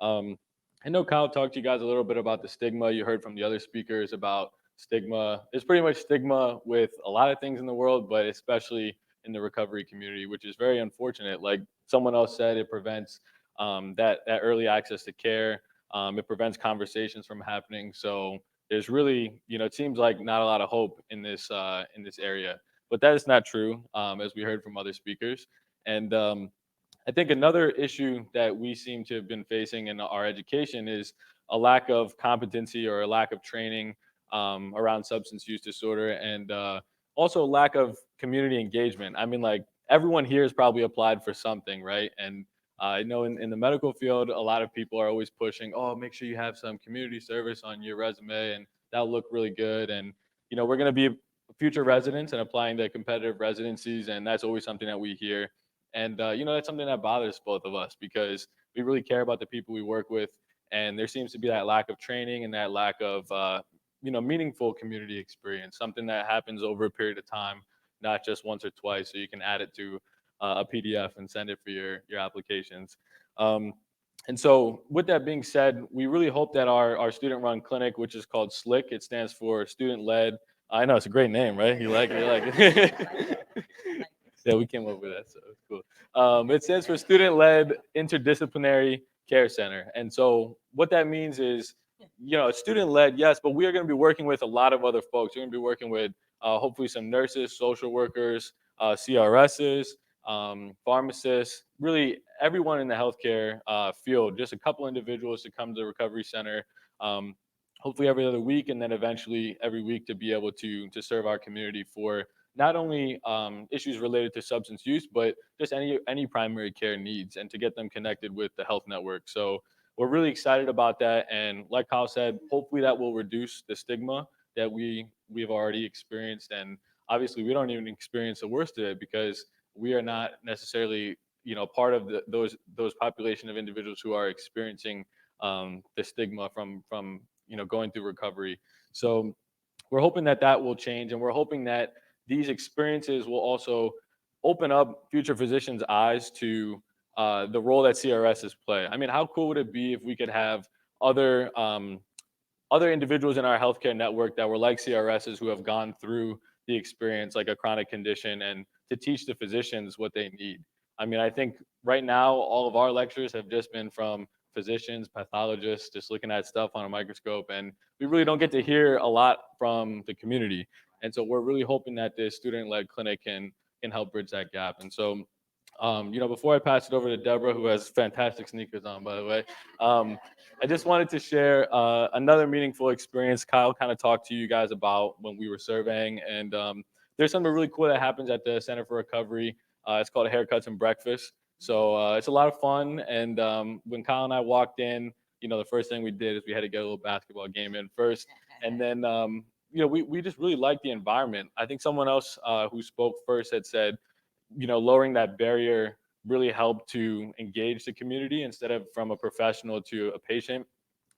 P: I know Kyle talked to you guys a little bit about the stigma. You heard from the other speakers about stigma. There's pretty much stigma with a lot of things in the world, but especially in the recovery community, which is very unfortunate. Like someone else said, it prevents that early access to care. It prevents conversations from happening. So there's really, it seems like not a lot of hope in this area. But that is not true, as we heard from other speakers. And I think another issue that we seem to have been facing in our education is a lack of competency or a lack of training around substance use disorder, and also lack of community engagement. I mean, like everyone here has probably applied for something, right? And I know in the medical field, a lot of people are always pushing, oh, make sure you have some community service on your resume, and that'll look really good. And, we're going to be future residents and applying to competitive residencies, and that's always something that we hear. And, that's something that bothers both of us because we really care about the people we work with. And there seems to be that lack of training and that lack of, meaningful community experience, something that happens over a period of time, not just once or twice. So you can add it to a PDF and send it for your applications. And so with that being said, we really hope that our student-run clinic, which is called SLIC, it stands for Student-Led. I know, it's a great name, right? You like it? Yeah, we came up with that, so it's cool. It stands for Student-Led Interdisciplinary Care Center. And so what that means is, it's student-led, yes, but we are going to be working with a lot of other folks. We're going to be working with hopefully some nurses, social workers, CRSs, pharmacists, really everyone in the healthcare field, just a couple individuals to come to the recovery center, hopefully every other week, and then eventually every week to be able to serve our community for not only issues related to substance use, but just any primary care needs, and to get them connected with the health network. So we're really excited about that. And like Kyle said, hopefully that will reduce the stigma that we've already experienced. And obviously we don't even experience the worst of it because we are not necessarily part of those population of individuals who are experiencing the stigma from going through recovery. So we're hoping that that will change, and we're hoping that these experiences will also open up future physicians' eyes to the role that CRSs play. I mean, how cool would it be if we could have other other individuals in our healthcare network that were like CRSs who have gone through the experience, like a chronic condition, and to teach the physicians what they need. I mean, I think right now all of our lectures have just been from physicians, pathologists, just looking at stuff on a microscope, and we really don't get to hear a lot from the community. And so we're really hoping that this student-led clinic can help bridge that gap. And so, before I pass it over to Deborah, who has fantastic sneakers on, by the way, I just wanted to share another meaningful experience Kyle kind of talked to you guys about when we were surveying. And there's something really cool that happens at the Center for Recovery. It's called Haircuts and Breakfast. So it's a lot of fun. And when Kyle and I walked in, the first thing we did is we had to get a little basketball game in first. And then, we just really liked the environment. I think someone else who spoke first had said, lowering that barrier really helped to engage the community instead of from a professional to a patient,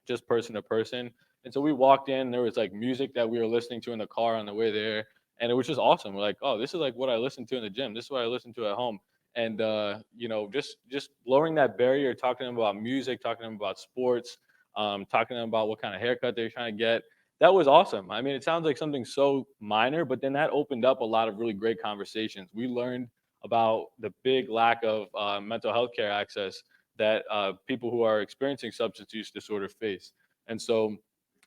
P: just person to person. And so we walked in, there was like music that we were listening to in the car on the way there. And it was just awesome. We're like, oh, this is like what I listen to in the gym. This is what I listen to at home. And, just lowering that barrier, talking to them about music, talking to them about sports, talking to them about what kind of haircut they're trying to get. That was awesome. I mean, it sounds like something so minor, but then that opened up a lot of really great conversations. We learned about the big lack of mental health care access that people who are experiencing substance use disorder face. And so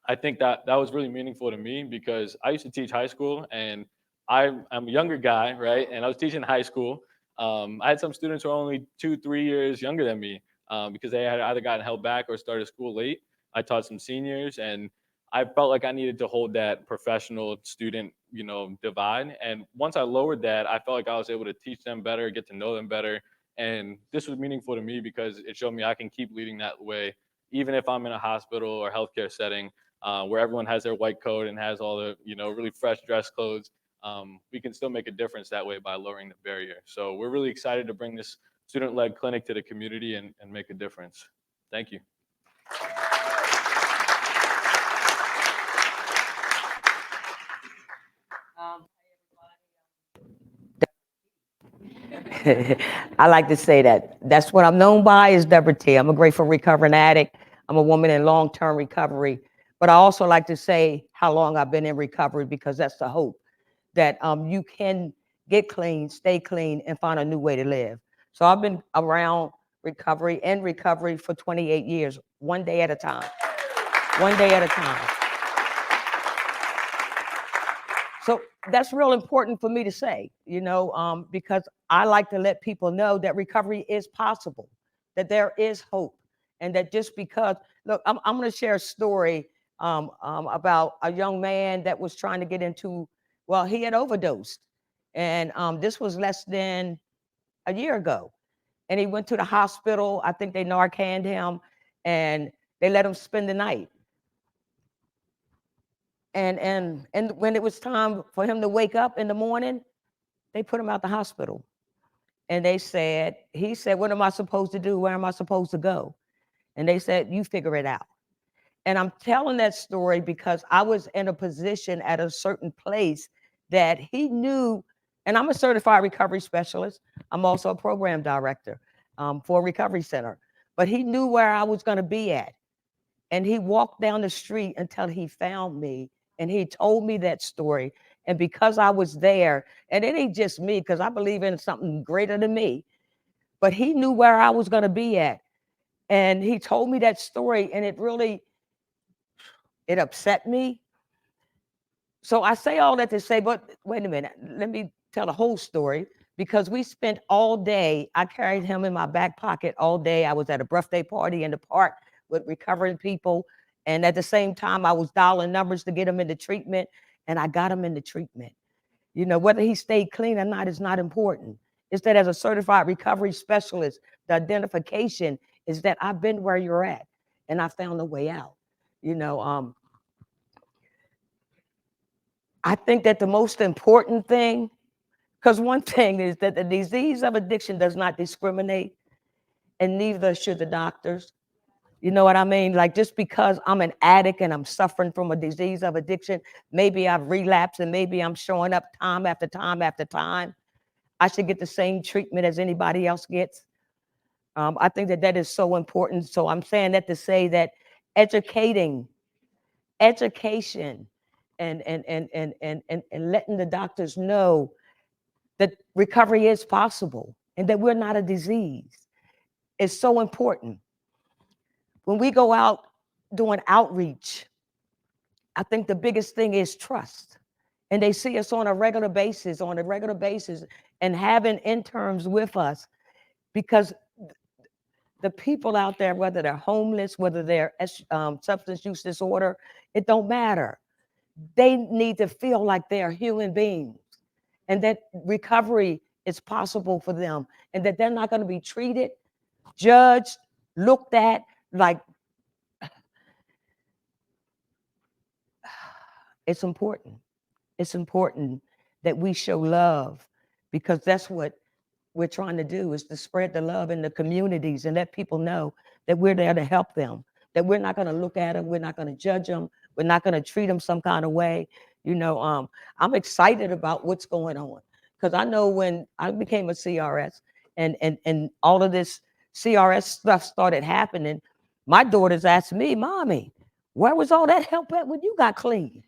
P: I think that that was really meaningful to me because I used to teach high school, and I'm a younger guy, right? And I was teaching high school. I had some students who are only 2-3 years younger than me because they had either gotten held back or started school late. I taught some seniors, and I felt like I needed to hold that professional student, divide. And once I lowered that, I felt like I was able to teach them better, get to know them better. And this was meaningful to me because it showed me I can keep leading that way, even if I'm in a hospital or healthcare setting where everyone has their white coat and has all the, really fresh dress clothes. We can still make a difference that way by lowering the barrier. So we're really excited to bring this student-led clinic to the community and make a difference. Thank you.
Q: I like to say that's what I'm known by is Deborah T. I'm a grateful recovering addict. I'm a woman in long-term recovery. But I also like to say how long I've been in recovery because that's the hope that you can get clean, stay clean, and find a new way to live. So I've been around recovery for 28 years, one day at a time. One day at a time. So that's real important for me to say, because I like to let people know that recovery is possible, that there is hope, and that just because, look, I'm going to share a story about a young man that was trying to get into, well, he had overdosed. And this was less than a year ago. And he went to the hospital. I think they Narcaned him, and they let him spend the night. And when it was time for him to wake up in the morning, they put him out the hospital. And he said, what am I supposed to do? Where am I supposed to go? And they said, you figure it out. And I'm telling that story because I was in a position at a certain place that he knew, and I'm a certified recovery specialist. I'm also a program director for a recovery center, but he knew where I was going to be at. And he walked down the street until he found me. And he told me that story. And because I was there, and it ain't just me, because I believe in something greater than me, but he knew where I was going to be at. And he told me that story, and it upset me. So I say all that to say, but wait a minute, let me tell the whole story, because we spent all day, I carried him in my back pocket all day. I was at a birthday party in the park with recovering people. And at the same time, I was dialing numbers to get him into treatment, and I got him into treatment. Whether he stayed clean or not is not important. It's that as a certified recovery specialist, the identification is that I've been where you're at, and I found a way out. I think that the most important thing, Because one thing is that the disease of addiction does not discriminate, and neither should the doctors. You know what I mean? Like, just because I'm an addict and I'm suffering from a disease of addiction, maybe I've relapsed and maybe I'm showing up time after time after time, I should get the same treatment as anybody else gets. I think that that is so important. So I'm saying that to say that education and letting the doctors know that recovery is possible and that we're not a disease is so important. When we go out doing outreach, I think the biggest thing is trust. And they see us on a regular basis, and having interns with us, because the people out there, whether they're homeless, whether they're substance use disorder, it don't matter. They need to feel like they're human beings and that recovery is possible for them and that they're not going to be treated, judged, looked at like. It's important. It's important that we show love, because that's what we're trying to do, is to spread the love in the communities and let people know that we're there to help them, that we're not going to look at them, we're not going to judge them, we're not going to treat them some kind of way. You know, I'm excited about what's going on, because I know when I became a CRS and all of this CRS stuff started happening, my daughters asked me, "Mommy, where was all that help at when you got clean?"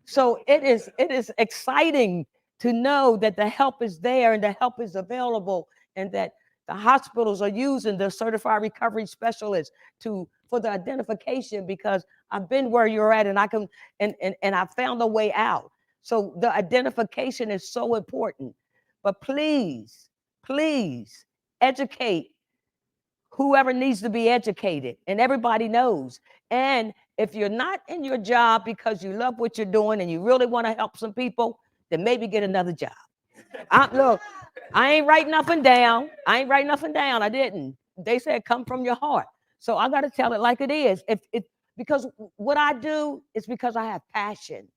Q: So it is exciting to know that the help is there and the help is available, and that the hospitals are using the certified recovery specialists for the identification, because I've been where you're at and I can and I found a way out. So the identification is so important. But please, please educate whoever needs to be educated, and everybody knows. And if you're not in your job because you love what you're doing and you really want to help some people, then maybe get another job. Look, I ain't writing nothing down. I didn't. They said come from your heart. So I got to tell it like it is. Because what I do is because I have passion.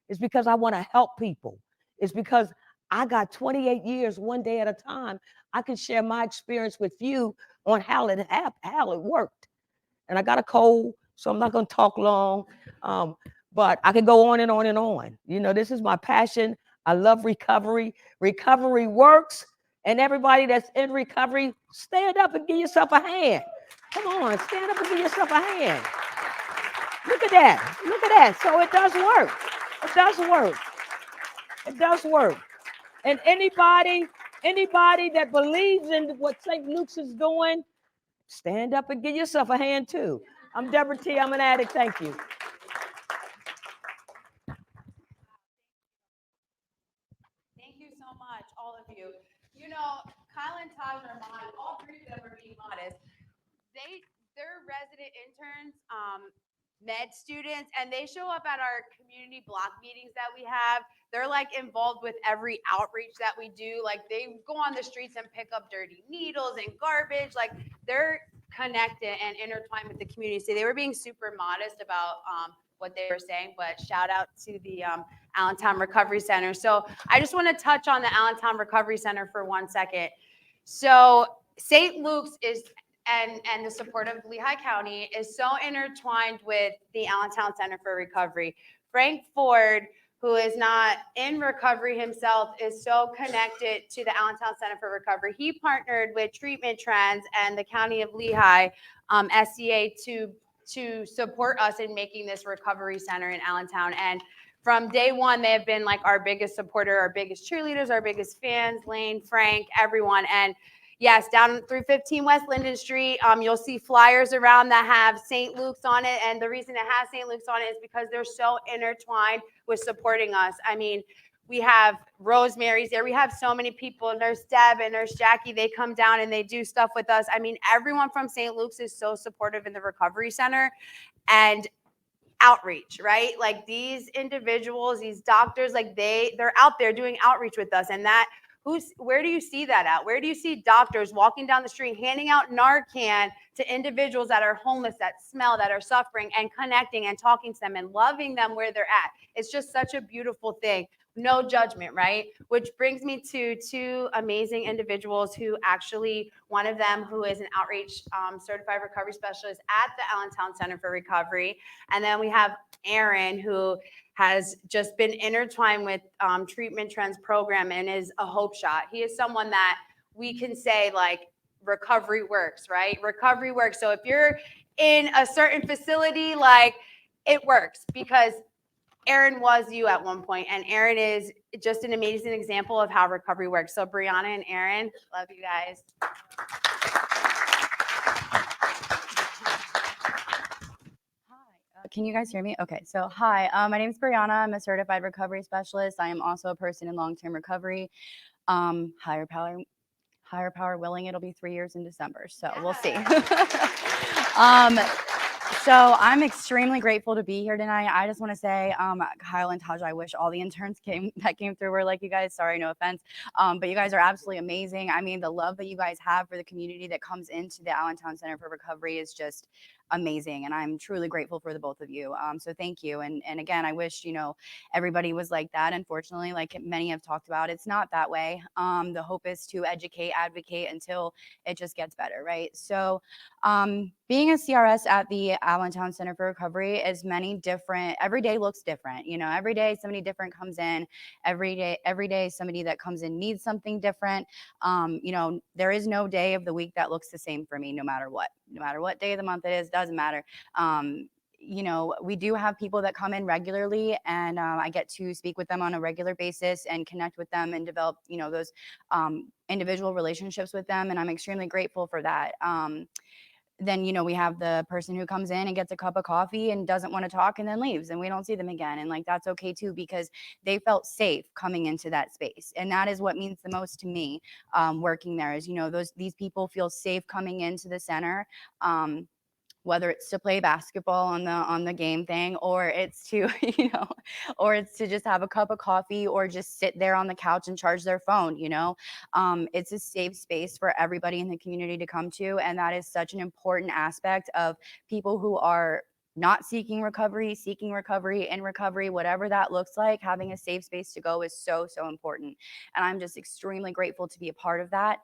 Q: It's because I want to help people. It's because I got 28 years, one day at a time. I can share my experience with you on how it worked. And I got a cold, so I'm not going to talk long. But I can go on and on and on. You know, this is my passion. I love recovery. Recovery works. And everybody that's in recovery, stand up and give yourself a hand. Come on, stand up and give yourself a hand. Look at that. Look at that. So it does work. It does work. It does work. And anybody that believes in what St. Luke's is doing, stand up and give yourself a hand too. I'm Deborah T. I'm an addict. Thank you.
N: Thank you so much, all of you. You know, Kyle and Taj are mine. All three of them are being modest. They're resident interns, med students, and they show up at our community block meetings that we have. They're like involved with every outreach that we do. Like, they go on the streets and pick up dirty needles and garbage. Like, they're connected and intertwined with the community. So they were being super modest about what they were saying, but shout out to the Allentown Recovery Center. So I just want to touch on the Allentown Recovery Center for 1 second. So St. Luke's is and the support of Lehigh County is so intertwined with the Allentown Center for Recovery. Frank Ford, who is not in recovery himself, is so connected to the Allentown Center for Recovery. He partnered with Treatment Trends and the County of Lehigh, SCA, to support us in making this recovery center in Allentown. And from day one, they have been like our biggest supporter, our biggest cheerleaders, our biggest fans, Lane, Frank, everyone. And yes, down 315 West Linden Street, you'll see flyers around that have St. Luke's on it. And the reason it has St. Luke's on it is because they're so intertwined with supporting us. I mean, we have Rosemary's there. We have so many people. Nurse Deb and Nurse Jackie, they come down and they do stuff with us. I mean, everyone from St. Luke's is so supportive in the recovery center and outreach, right? Like, these individuals, these doctors, like they're out there doing outreach with us. And that, where do you see that at? Where do you see doctors walking down the street, handing out Narcan to individuals that are homeless, that smell, that are suffering, and connecting and talking to them and loving them where they're at? It's just such a beautiful thing. no judgment, right? Which brings me to two amazing individuals who actually, one of them who is an outreach certified recovery specialist at the Allentown Center for Recovery. And then we have Aaron, who has just been intertwined with Treatment Trends program and is a hope shot. He is someone that we can say like recovery works, right? Recovery works. So if you're in a certain facility, like it works because Aaron was you at one point, and Aaron is just an amazing example of how recovery works. So Brianna and Aaron, love you guys.
R: Can you guys hear me? Okay, so hi, my name is Brianna. I'm a certified recovery specialist. I am also a person in long-term recovery. Higher power willing, it'll be 3 years in December, so we'll see. So I'm extremely grateful to be here tonight. I just want to say, Kyle and Taj, I wish all the interns that came through were like you guys. Sorry, no offense, but you guys are absolutely amazing. I mean, the love that you guys have for the community that comes into the Allentown Center for Recovery is just amazing, and I'm truly grateful for the both of you. So thank you. And again, I wish everybody was like that. Unfortunately, like many have talked about, it's not that way. The hope is to educate, advocate until it just gets better, right? So being a CRS at the Allentown Center for Recovery is many different. Every day looks different. Every day somebody different comes in. Every day somebody that comes in needs something different. There is no day of the week that looks the same for me, no matter what day of the month it is, doesn't matter. We do have people that come in regularly, and I get to speak with them on a regular basis and connect with them and develop, those individual relationships with them. And I'm extremely grateful for that. Then, we have the person who comes in and gets a cup of coffee and doesn't want to talk and then leaves, and we don't see them again. And like, that's okay too, because they felt safe coming into that space. And that is what means the most to me, working there is, these people feel safe coming into the center. Whether it's to play basketball on the game thing, or it's to, or it's to just have a cup of coffee, or just sit there on the couch and charge their phone, it's a safe space for everybody in the community to come to. And that is such an important aspect of people who are not seeking recovery, in recovery, whatever that looks like. Having a safe space to go is so, so important. And I'm just extremely grateful to be a part of that.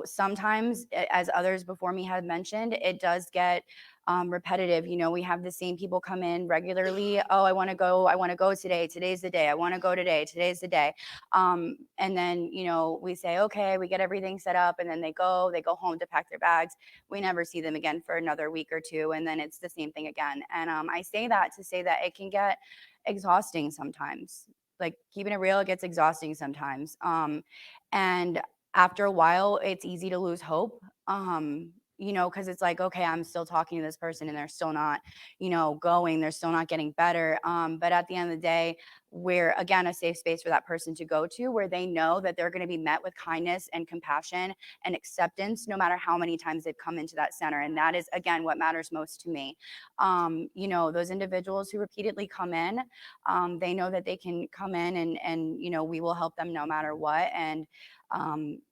R: Sometimes, as others before me had mentioned, it does get repetitive. We have the same people come in regularly. Oh, I want to go today. Today's the day. I want to go today. Today's the day. And then, we say, okay, we get everything set up, and then they go home to pack their bags. We never see them again for another week or two. And then it's the same thing again. And I say that to say that it can get exhausting sometimes. Like, keeping it real, it gets exhausting sometimes. And after a while, it's easy to lose hope, because it's like, okay, I'm still talking to this person and they're still not, going, they're still not getting better. But at the end of the day, we're, again, a safe space for that person to go to, where they know that they're going to be met with kindness and compassion and acceptance, no matter how many times they've come into that center. And that is, again, what matters most to me. Those individuals who repeatedly come in, they know that they can come in and we will help them no matter what. And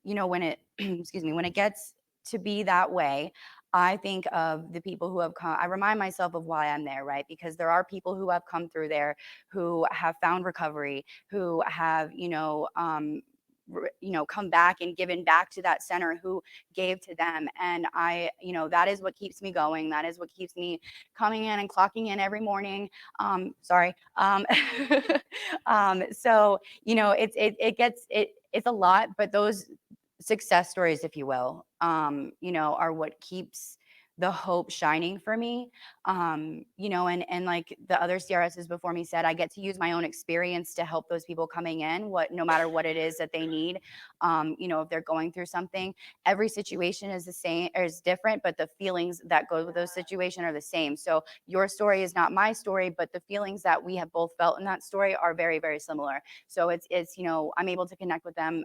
R: when it when it gets to be that way, I think of the people who have come. I remind myself of why I'm there, right? Because there are people who have come through there, who have found recovery, who have come back and given back to that center, who gave to them. And that is what keeps me going. That is what keeps me coming in and clocking in every morning. So it's a lot, but those success stories, if you will, are what keeps the hope shining for me. And like the other CRSs before me said, I get to use my own experience to help those people coming in, no matter what it is that they need. If they're going through something, every situation is the same, or is different, but the feelings that go with those situations are the same. So your story is not my story, but the feelings that we have both felt in that story are very, very similar. So it's I'm able to connect with them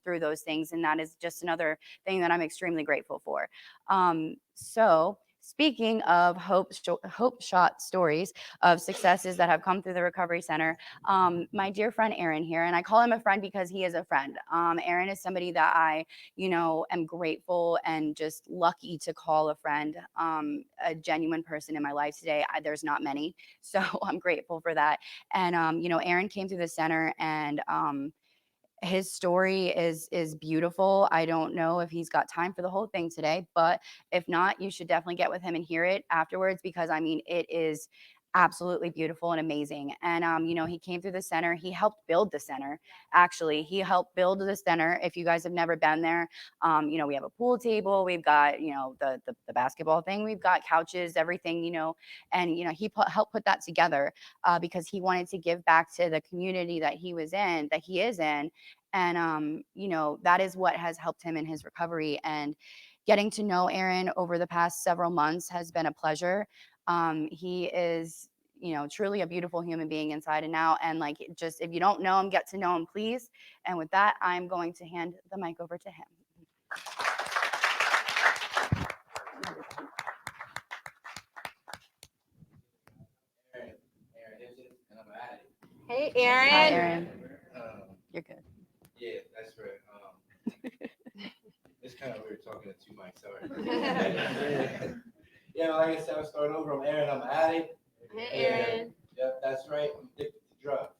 R: through those things. And that is just another thing that I'm extremely grateful for. So speaking of hope shot stories of successes that have come through the Recovery Center, my dear friend Aaron here, and I call him a friend because he is a friend. Aaron is somebody that I, am grateful and just lucky to call a friend, a genuine person in my life today. There's not many, so I'm grateful for that. And, Aaron came through the center, and his story is beautiful. I don't know if he's got time for the whole thing today, but if not, you should definitely get with him and hear it afterwards, because I mean, it is absolutely beautiful and amazing. And he came through the center. He helped build the center. Actually, he helped build the center. If you guys have never been there, we have a pool table. We've got the basketball thing. We've got couches, everything. And he helped put that together because he wanted to give back to the community that he is in. And, that is what has helped him in his recovery. And getting to know Aaron over the past several months has been a pleasure. He is, truly a beautiful human being inside and out. And just if you don't know him, get to know him, please. And with that, I'm going to hand the mic over to him.
N: Hey, Aaron.
R: Hi, Aaron. You're good.
S: Yeah, that's right. It's kind of weird talking to two mics. Sorry. Like I said, I'll start over. I'm Aaron. I'm an addict.
N: Hey, Aaron.
S: Yep, that's right. I'm addicted to drugs.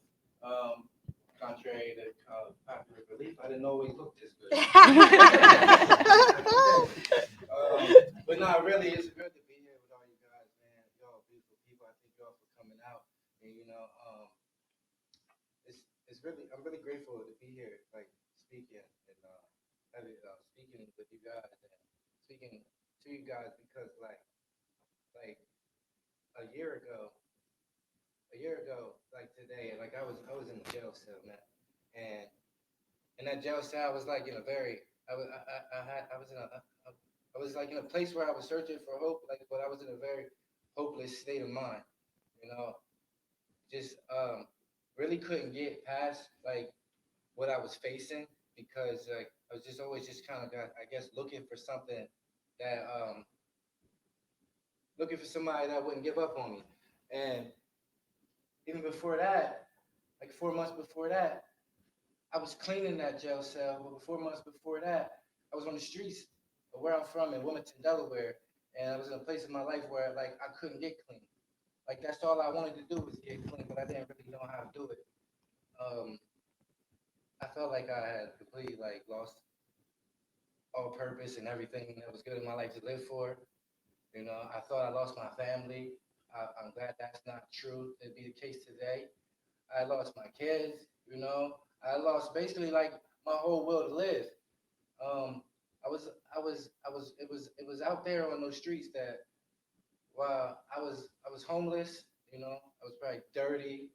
S: Contrary to popular belief, I didn't always look this good. But no, really, it's good to be here with all you guys, man. Y'all beautiful people. I thank y'all for coming out. And I'm really grateful to be here, like speaking and speaking with you guys and speaking to you guys, because like a year ago, like today, like I was in a jail cell, man, and in that jail cell, I was like in a very, I was like in a place where I was searching for hope, but I was in a very hopeless state of mind, just really couldn't get past what I was facing, because I was just always just kind of looking for something that looking for somebody that wouldn't give up on me. And even before that, like 4 months before that, I was cleaning that jail cell. But 4 months before that, I was on the streets of where I'm from in Wilmington, Delaware, and I was in a place in my life where I couldn't get clean. Like that's all I wanted to do was get clean, but I didn't really know how to do it. I felt like I had completely lost all purpose and everything that was good in my life to live for. I thought I lost my family. I'm glad that's not true to be the case today. I lost my kids. I lost basically my whole will to live. It was out there on those streets that while I was homeless. I was probably dirty,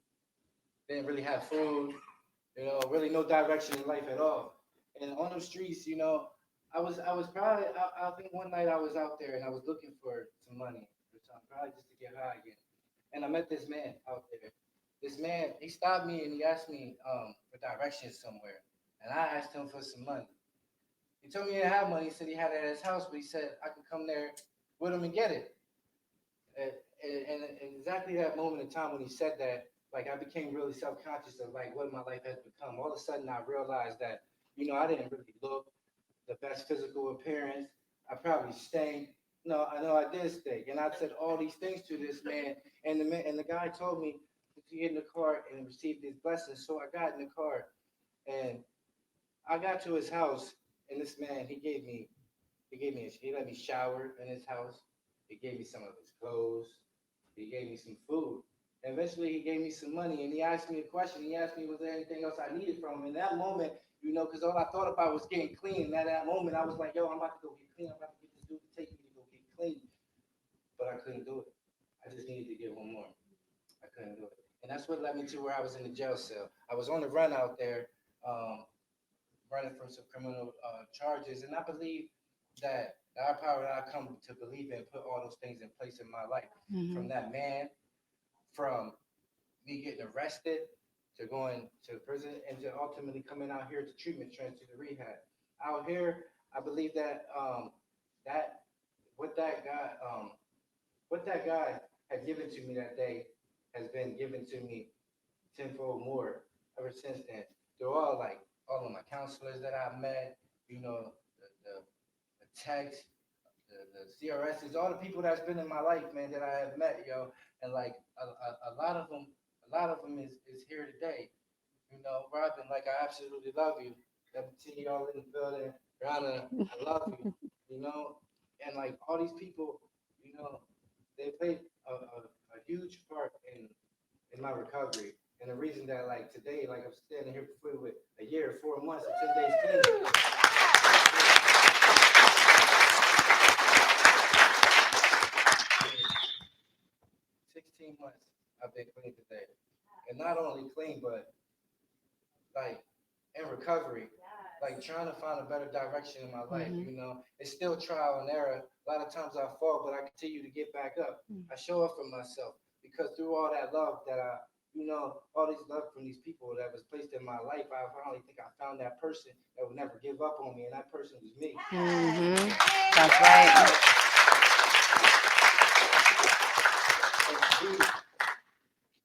S: didn't really have food, really no direction in life at all. And on those streets, I was probably, I think one night I was out there and I was looking for some money or something, probably just to get high again. And I met this man out there. This man, he stopped me and he asked me for directions somewhere. And I asked him for some money. He told me he didn't have money. He said he had it at his house, but he said I could come there with him and get it. And exactly that moment in time when he said that, I became really self-conscious of what my life has become. All of a sudden, I realized that, I didn't really look the best physical appearance. I probably stank. No, I know I did stink. And I said all these things to this man, and the guy told me to get in the car and receive these blessings. So I got in the car, and I got to his house, and this man, he let me shower in his house. He gave me some of his clothes. He gave me some food. And eventually, he gave me some money, and he asked me a question. He asked me, was there anything else I needed from him? In that moment, because all I thought about was getting clean. And at that moment, I was like, yo, I'm about to go get clean. I'm about to get this dude to take me to go get clean. But I couldn't do it. I just needed to get one more. I couldn't do it. And that's what led me to where I was in the jail cell. I was on the run out there, running from some criminal charges. And I believe that our power that I come to believe in put all those things in place in my life.
R: Mm-hmm.
S: From that man, from me getting arrested, to going to prison, and to ultimately coming out here to treatment, transfer to rehab. Out here, I believe that that what that got what that guy had given to me that day has been given to me tenfold more ever since then. They're all like all of my counselors that I've met, you know, the texts, the CRSs, all the people that's been in my life, man, that I have met, yo, and like a lot of them, is here today. You know, Robin, like I absolutely love you. See y'all in the building, Rana, I love you. You know, and like all these people, you know, they played a huge part in my recovery. And the reason that like today, like I'm standing here before you with a year, 4 months, and 10 days clean. 16 months I've been clean today. And not only clean, but like in recovery, like trying to find a better direction in my life. You know, it's still trial and error. A lot of times I fall, but I continue to get back up. I show up for myself because through all that love that you know, all this love from these people that was placed in my life, I finally think I found that person that would never give up on me, and that person was me.
Q: That's right.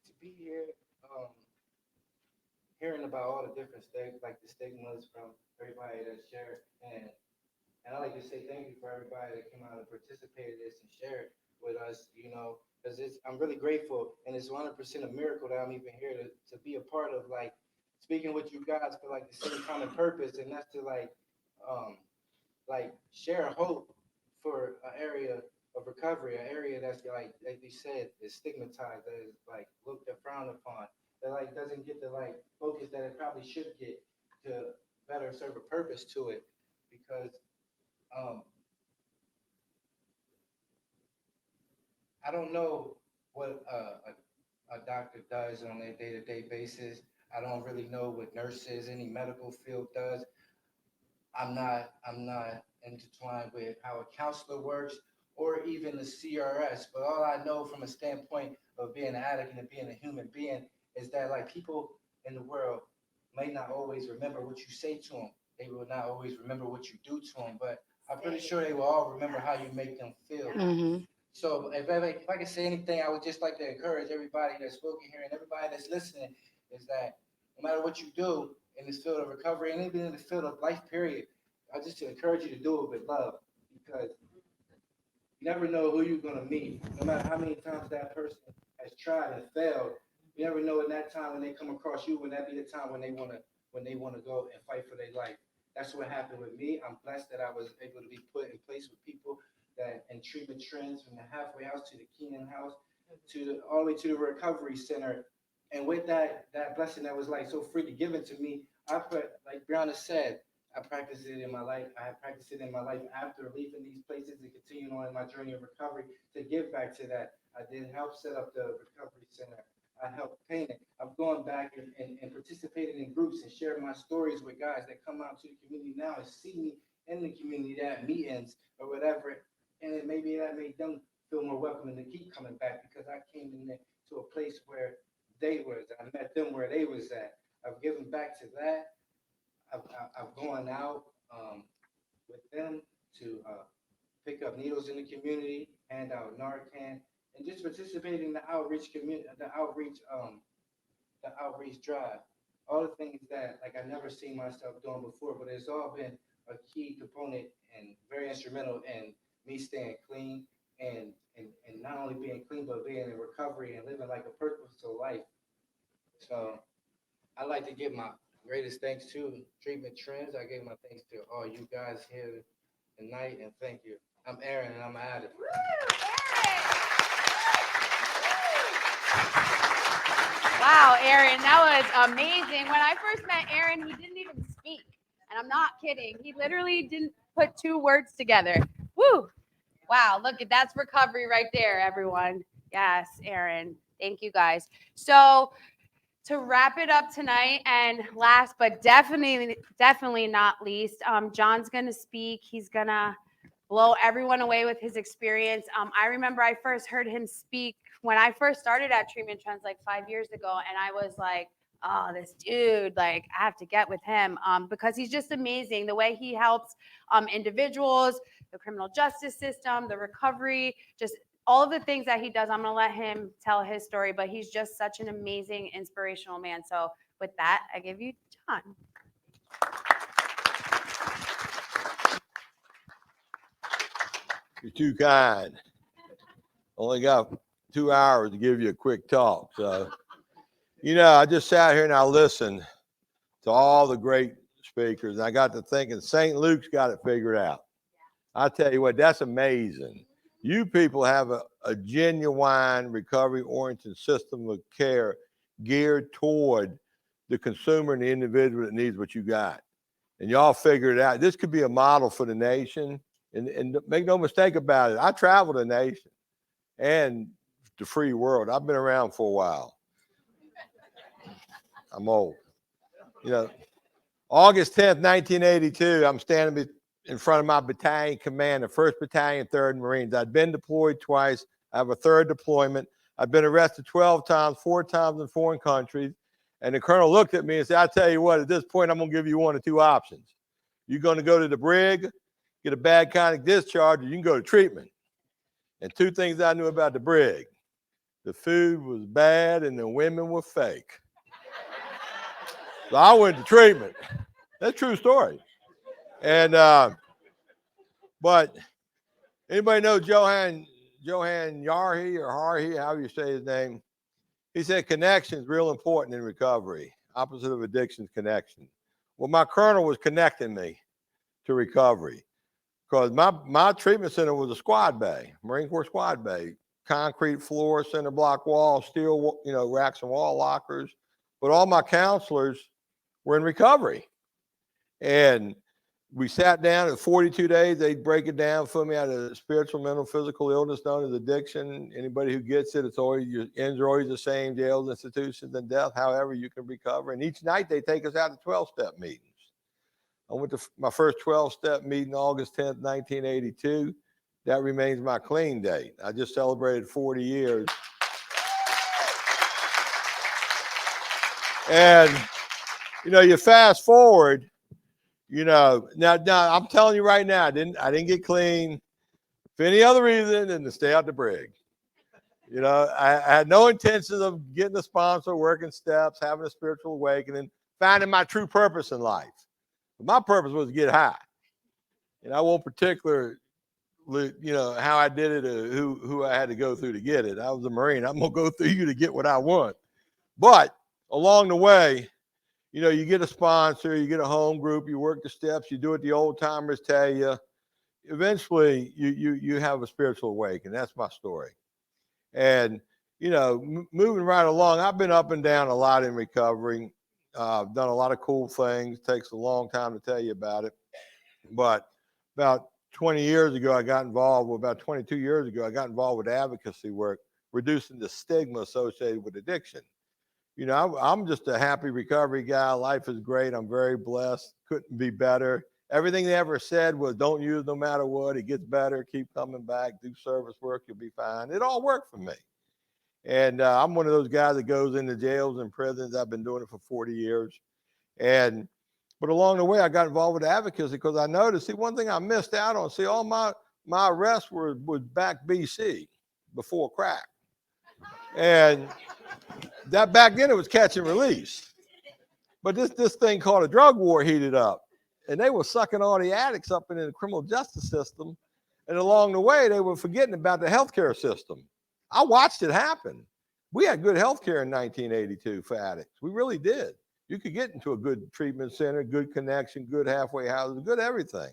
S: To be here, hearing about all the different like the stigmas from everybody that shared, and I like to say thank you for everybody that came out and participated in this and shared with us, you know, because I'm really grateful, and it's 100% a miracle that I'm even here to be a part of, like, speaking with you guys for like the same kind of purpose, and that's to like share hope for an area of recovery, an area that's like you said, is stigmatized, that is like looked and frowned upon, that like doesn't get the like focus that it probably should get to better serve a purpose to it, because I don't know what a doctor does on a day-to-day basis. I don't really know what nurses, any medical field does. I'm not intertwined with how a counselor works or even the CRS. But all I know from a standpoint of being an addict and being a human being is that like people in the world may not always remember what you say to them. They will not always remember what you do to them, but I'm pretty sure they will all remember how you make them feel. So if I could say anything, I would just like to encourage everybody that's spoken here and everybody that's listening is that no matter what you do in this field of recovery and even in the field of life, period, I just encourage you to do it with love, because you never know who you're going to meet. No matter how many times that person has tried and failed, you never know in that time when they come across you, when that be the time when they want to go and fight for their life. That's what happened with me. I'm blessed that I was able to be put in place with people that in treatment trends from the halfway house to the Keenan house to all the way to the recovery center. And with that blessing that was like so freely given to me, I put, like Brianna said, I practiced it in my life. I have practiced it in my life after leaving these places and continuing on in my journey of recovery to give back to that. I did help set up the recovery center. I helped paint it. I've gone back and participated in groups and shared my stories with guys that come out to the community now and see me in the community at meetings or whatever. And it maybe that made them feel more welcome and to keep coming back because I came in there to a place where they was. I met them where they was at. I've given back to that. I've gone out with them to pick up needles in the community, hand out Narcan, and just participate in the outreach community, the outreach drive. All the things that like I never seen myself doing before, but it's all been a key component and very instrumental in me staying clean and not only being clean but being in recovery and living like a purposeful life. So I'd like to give my greatest thanks to Treatment Trends. I give my thanks to all you guys here tonight, and thank you. I'm Aaron, and I'm an addict.
N: Wow, Aaron, that was amazing. When I first met Aaron, he didn't even speak. And I'm not kidding. He literally didn't put 2 words together. Woo! Wow, look at that's recovery right there, everyone. Yes, Aaron. Thank you guys. So to wrap it up tonight, and last but definitely not least, John's gonna speak. He's gonna blow everyone away with his experience. I remember I first heard him speak when I first started at Treatment Trends like 5 years ago, and I was like, oh, this dude, like I have to get with him because he's just amazing. The way he helps individuals, the criminal justice system, the recovery, just all of the things that he does, I'm going to let him tell his story, but he's just such an amazing, inspirational man. So with that, I give you John.
A: You're too kind. Only got 2 hours to give you a quick talk. So, I just sat here and I listened to all the great speakers. And I got to thinking, St. Luke's got it figured out. I tell you what, that's amazing. You people have a genuine recovery-oriented system of care geared toward the consumer and the individual that needs what you got. And y'all figured it out. This could be a model for the nation. And make no mistake about it, I travel the nation and the free world. I've been around for a while. I'm old. August 10th, 1982, I'm standing in front of my battalion command, the 1st Battalion, 3rd Marines. I'd been deployed twice. I have a 3rd deployment. I've been arrested 12 times, 4 times in foreign countries. And the colonel looked at me and said, I tell you what, at this point, I'm going to give you 1 of 2 options. You're going to go to the brig, get a bad kind of discharge, or you can go to treatment. And 2 things I knew about the brig. The food was bad and the women were fake. So I went to treatment. That's a true story. And, but anybody know Johan Yarhi or Harhi, however you say his name? He said connection is real important in recovery. Opposite of addiction is connection. Well, my colonel was connecting me to recovery because my treatment center was a squad bay, Marine Corps squad bay, concrete floor, center block wall, steel, racks and wall lockers. But all my counselors were in recovery. And we sat down at 42 days. They'd break it down for me. I had a spiritual, mental, physical illness known as addiction. Anybody who gets it, it's always, your ends are always the same, jails, institutions, and death. However, you can recover. And each night they take us out to 12-step meetings. I went to my first 12-step meeting August 10th, 1982. That remains my clean date. I just celebrated 40 years. And, you fast forward, now I'm telling you right now, I didn't get clean for any other reason than to stay out the brig. I had no intentions of getting a sponsor, working steps, having a spiritual awakening, finding my true purpose in life. But my purpose was to get high. And I won't particularly, how I did it or who I had to go through to get it. I was a Marine. I'm going to go through you to get what I want. But along the way, you get a sponsor, you get a home group, you work the steps, you do what the old timers tell you. Eventually, you have a spiritual awakening. That's my story. And, moving right along, I've been up and down a lot in recovery. I've done a lot of cool things. Takes a long time to tell you about it. But about 20 years ago, about 22 years ago, I got involved with advocacy work, reducing the stigma associated with addiction. I'm just a happy recovery guy. Life is great. I'm very blessed. Couldn't be better. Everything they ever said was don't use no matter what. It gets better. Keep coming back. Do service work. You'll be fine. It all worked for me. And I'm one of those guys that goes into jails and prisons. I've been doing it for 40 years. But along the way, I got involved with advocacy because I noticed, one thing I missed out on, all my arrests was back BC before crack. And that back then it was catch and release. But this thing called a drug war heated up. And they were sucking all the addicts up into the criminal justice system. And along the way, they were forgetting about the healthcare system. I watched it happen. We had good healthcare in 1982 for addicts. We really did. You could get into a good treatment center, good connection, good halfway houses, good everything.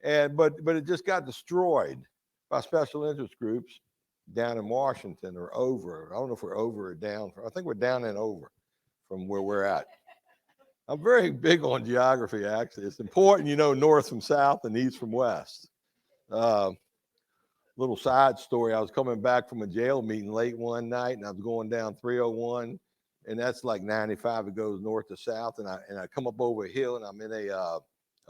A: But it just got destroyed by special interest groups down in Washington or over. I don't know if we're over or down. I think we're down and over from where we're at. I'm very big on geography, actually. It's important, north from south and east from west. Little side story. I was coming back from a jail meeting late one night, and I was going down 301, and that's like 95. It goes north to south, and I come up over a hill, and I'm in a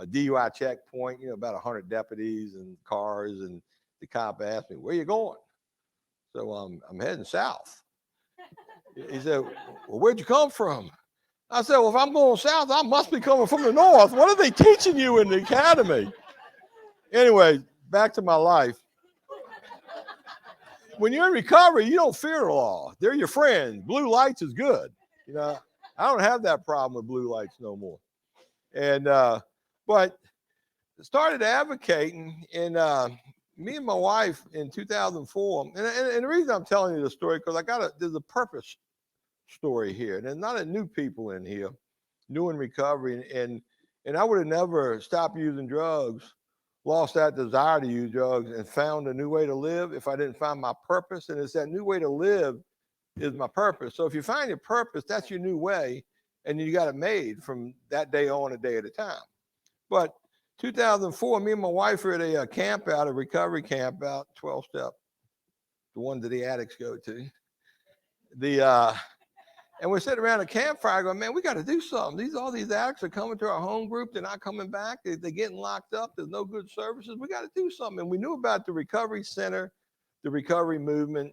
A: DUI checkpoint. About 100 deputies and cars, and the cop asked me, "Where you going?" So I'm heading south. He said, "Well, where'd you come from?" I said, "Well, if I'm going south, I must be coming from the north. What are they teaching you in the academy?" Anyway, back to my life. when you're in recovery, you don't fear the law. They're your friends. Blue lights is good. You know, I don't have that problem with blue lights no more. And but started advocating, and me and my wife in 2004. And the reason I'm telling you the story because there's a purpose story here. And there's not a new people in here, new in recovery, and I would have never stopped using drugs, lost that desire to use drugs, and found a new way to live if I didn't find my purpose. And it's that new way to live is my purpose. So if you find your purpose, that's your new way, and you got it made from that day on, a day at a time. But 2004, me and my wife were at a recovery camp out, 12-step, the one that the addicts go to. And we're sitting around a campfire going, man, we got to do something. All these addicts are coming to our home group. They're not coming back. They're getting locked up. There's no good services. We got to do something. And we knew about the recovery center, the recovery movement.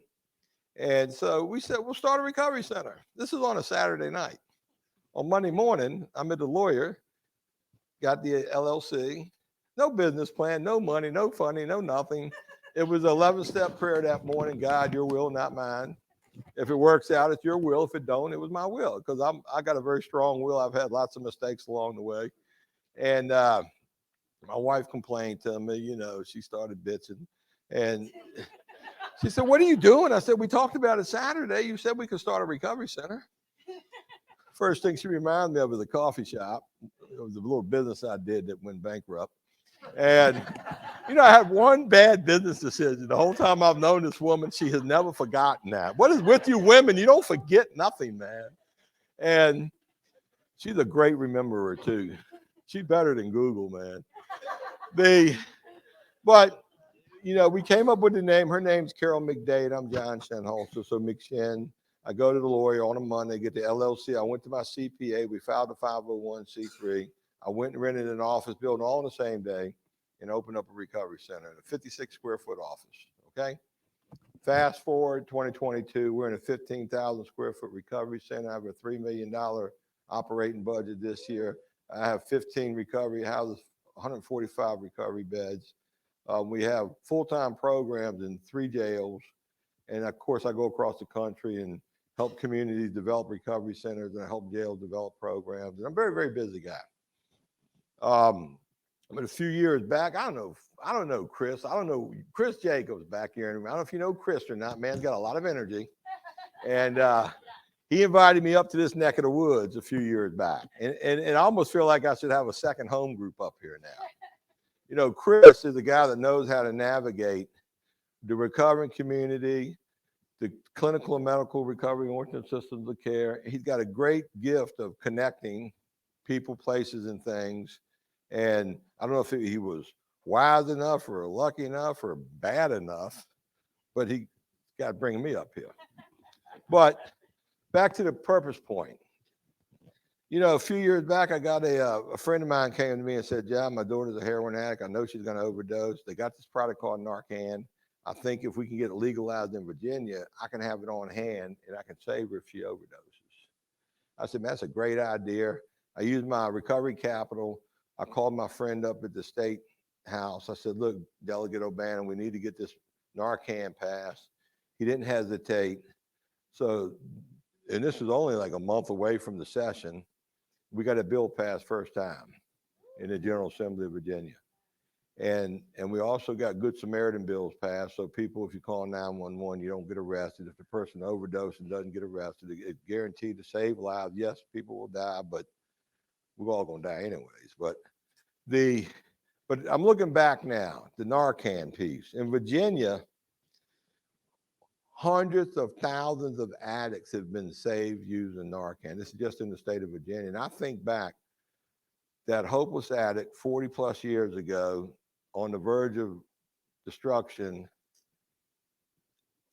A: And so we said, we'll start a recovery center. This is on a Saturday night. On Monday morning, I met the lawyer, got the LLC, no business plan, no money, no funding, no nothing. It was an 11-step prayer that morning. God, your will, not mine. If it works out, it's your will. If it don't, it was my will. Because I got a very strong will. I've had lots of mistakes along the way. And my wife complained to me, she started bitching. And she said, what are you doing? I said, we talked about it Saturday. You said we could start a recovery center. First thing she reminded me of was a coffee shop. It was a little business I did that went bankrupt. And, I had one bad business decision. The whole time I've known this woman, she has never forgotten that. What is with you women? You don't forget nothing, man. And she's a great rememberer, too. She's better than Google, man. But we came up with the name. Her name's Carol McDade. I'm John Shenholster. So McShen. I go to the lawyer on a Monday, get the LLC. I went to my CPA. We filed a 501c3. I went and rented an office building all on the same day and opened up a recovery center in a 56 square foot office. Okay. Fast forward 2022, we're in a 15,000 square foot recovery center. I have a $3 million operating budget this year. I have 15 recovery houses, 145 recovery beds. We have full-time programs in 3 jails. And of course, I go across the country and help communities develop recovery centers, and I help jails develop programs. And I'm a very, very busy guy. But a few years back, I don't know Chris. I don't know Chris Jacobs back here. I don't know if you know Chris or not. Man's got a lot of energy. And he invited me up to this neck of the woods a few years back. And I almost feel like I should have a second home group up here now. Chris is a guy that knows how to navigate the recovering community, the clinical and medical recovery oriented systems of care. He's got a great gift of connecting people, places, and things. And I don't know if he was wise enough or lucky enough or bad enough, but he got bringing me up here. But back to the purpose point. A few years back, I got a friend of mine came to me and said, John, my daughter's a heroin addict. I know she's going to overdose. They got this product called Narcan. I think if we can get it legalized in Virginia, I can have it on hand and I can save her if she overdoses. I said, man, that's a great idea. I used my recovery capital. I called my friend up at the state house. I said, look, Delegate O'Bannon, we need to get this Narcan passed. He didn't hesitate. So, and this was only like a month away from the session. We got a bill passed first time in the General Assembly of Virginia. And we also got Good Samaritan bills passed. So people, if you call 911, you don't get arrested. If the person overdoses and doesn't get arrested, it's guaranteed to save lives. Yes, people will die, but we're all going to die anyways. But I'm looking back now, the Narcan piece. In Virginia, hundreds of thousands of addicts have been saved using Narcan. This is just in the state of Virginia. And I think back, that hopeless addict 40 plus years ago on the verge of destruction,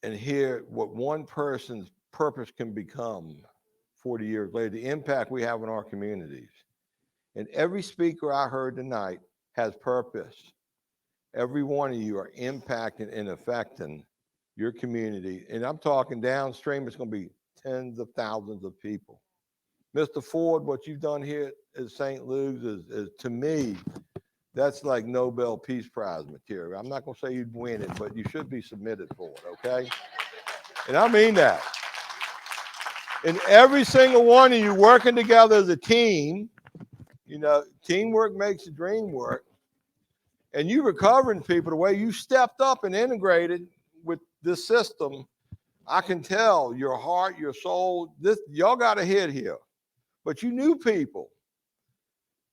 A: and hear what one person's purpose can become 40 years later, the impact we have in our communities. And every speaker I heard tonight has purpose. Every one of you are impacting and affecting your community. And I'm talking downstream, it's going to be tens of thousands of people. Mr. Ford, what you've done here at St. Luke's is to me, That's like Nobel Peace Prize material. I'm not going to say you'd win it, but you should be submitted for it, okay? And I mean that. And every single one of you working together as a team, you know, teamwork makes the dream work. And you recovering people, the way you stepped up and integrated with this system, I can tell your heart, your soul, this, y'all got a hit here. But you knew people.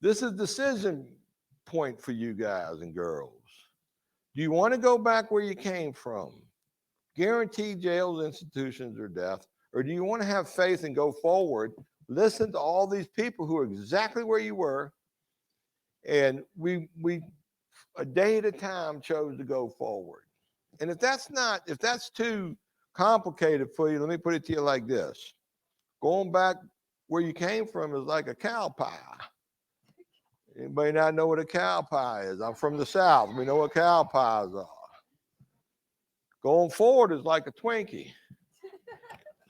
A: This is a decision point for you guys and girls. Do you want to go back where you came from? Guaranteed jails, institutions, or death? Or do you want to have faith and go forward? Listen to all these people who are exactly where you were. And we a day at a time chose to go forward. And if that's too complicated for you, let me put it to you like this. Going back where you came from is like a cow pie. Anybody not know what a cow pie is? I'm from the South. We know what cow pies are. Going forward is like a Twinkie.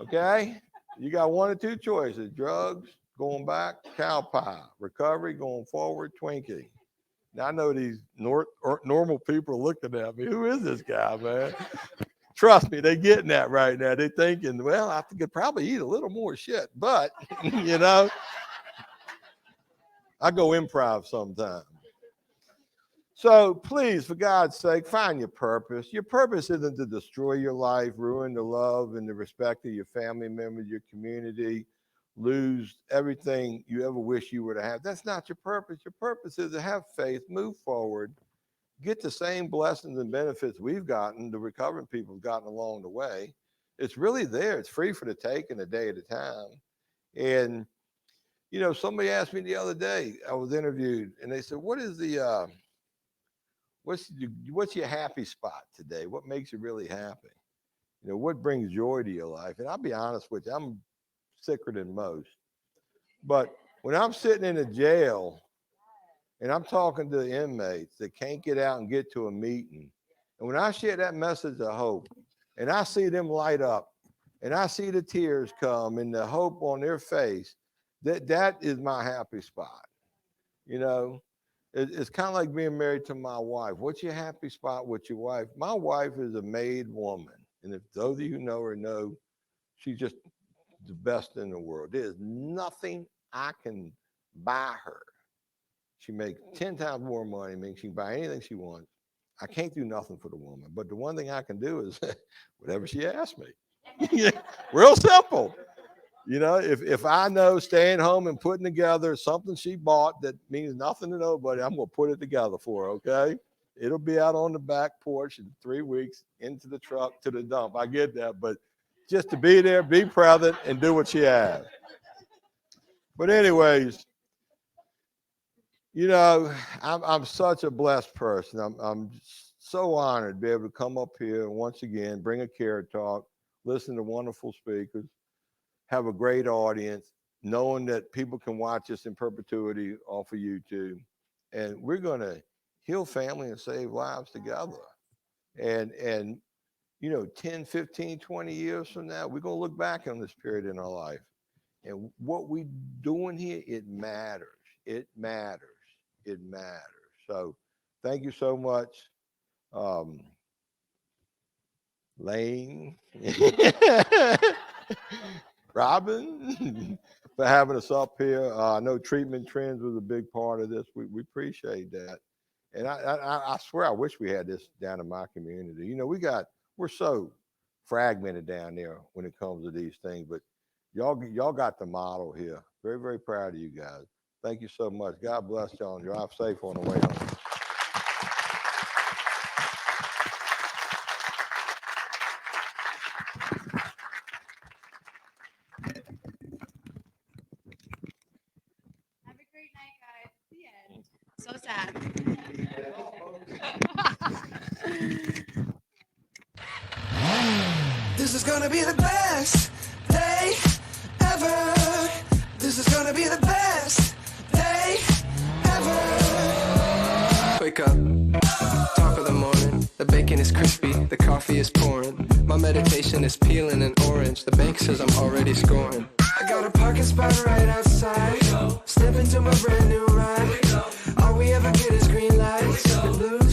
A: Okay? You got one or two choices. Drugs, going back, cow pie. Recovery, going forward, Twinkie. Now I know these normal people are looking at me. Who is this guy, man? Trust me, they're getting that right now. They're thinking, well, I could probably eat a little more shit. But, you know, I go improv sometimes. So please, for God's sake, find your purpose. Your purpose isn't to destroy your life, ruin the love and the respect of your family members, your community, lose everything you ever wish you were to have. That's not your purpose. Your purpose is to have faith, move forward, get the same blessings and benefits we've gotten, the recovering people have gotten along the way. It's really there. It's free for the taking, a day at a time. And, you know, somebody asked me the other day, I was interviewed, and they said, what is the, what's your happy spot today? What makes you really happy? You know, what brings joy to your life? And I'll be honest with you, I'm sicker than most. But when I'm sitting in a jail and I'm talking to the inmates that can't get out and get to a meeting, and when I share that message of hope, and I see them light up, and I see the tears come and the hope on their face, that is my happy spot. You know, it's kind of like being married to my wife. What's your happy spot with your wife? My wife is a made woman. And if those of you who know her know, she's just the best in the world. There's nothing I can buy her. She makes 10 times more money, means she can buy anything she wants. I can't do nothing for the woman. But the one thing I can do is whatever she asks me. Real simple. You know, if I know staying home and putting together something she bought that means nothing to nobody, I'm going to put it together for her, okay? It'll be out on the back porch in 3 weeks, into the truck, to the dump. I get that, but just to be there, be present, and do what she asks. But anyways, you know, I'm such a blessed person. I'm so honored to be able to come up here and once again bring a care talk, listen to wonderful speakers, have a great audience, knowing that people can watch us in perpetuity off of YouTube. And we're going to heal family and save lives together. And you know, 10, 15, 20 years from now, we're going to look back on this period in our life. And what we're doing here, it matters. It matters. It matters. So thank you so much, Lane, Robin, for having us up here. I know treatment trends was a big part of this. We appreciate that. And I swear I wish we had this down in my community. You know, we're so fragmented down there when it comes to these things, but y'all got the model here. Very, very proud of you guys. Thank you so much. God bless y'all and drive safe on the way home.
N: Have a great night, guys. The end. So sad.
T: This is gonna be the best day ever. This is gonna be the best day ever. Wake up, top of the morning. The bacon is crispy, the coffee is pouring. My meditation is peeling an orange. The bank says I'm already scoring. I got a parking spot right outside. Step into my brand new ride. All we ever get is green light. sipping blue.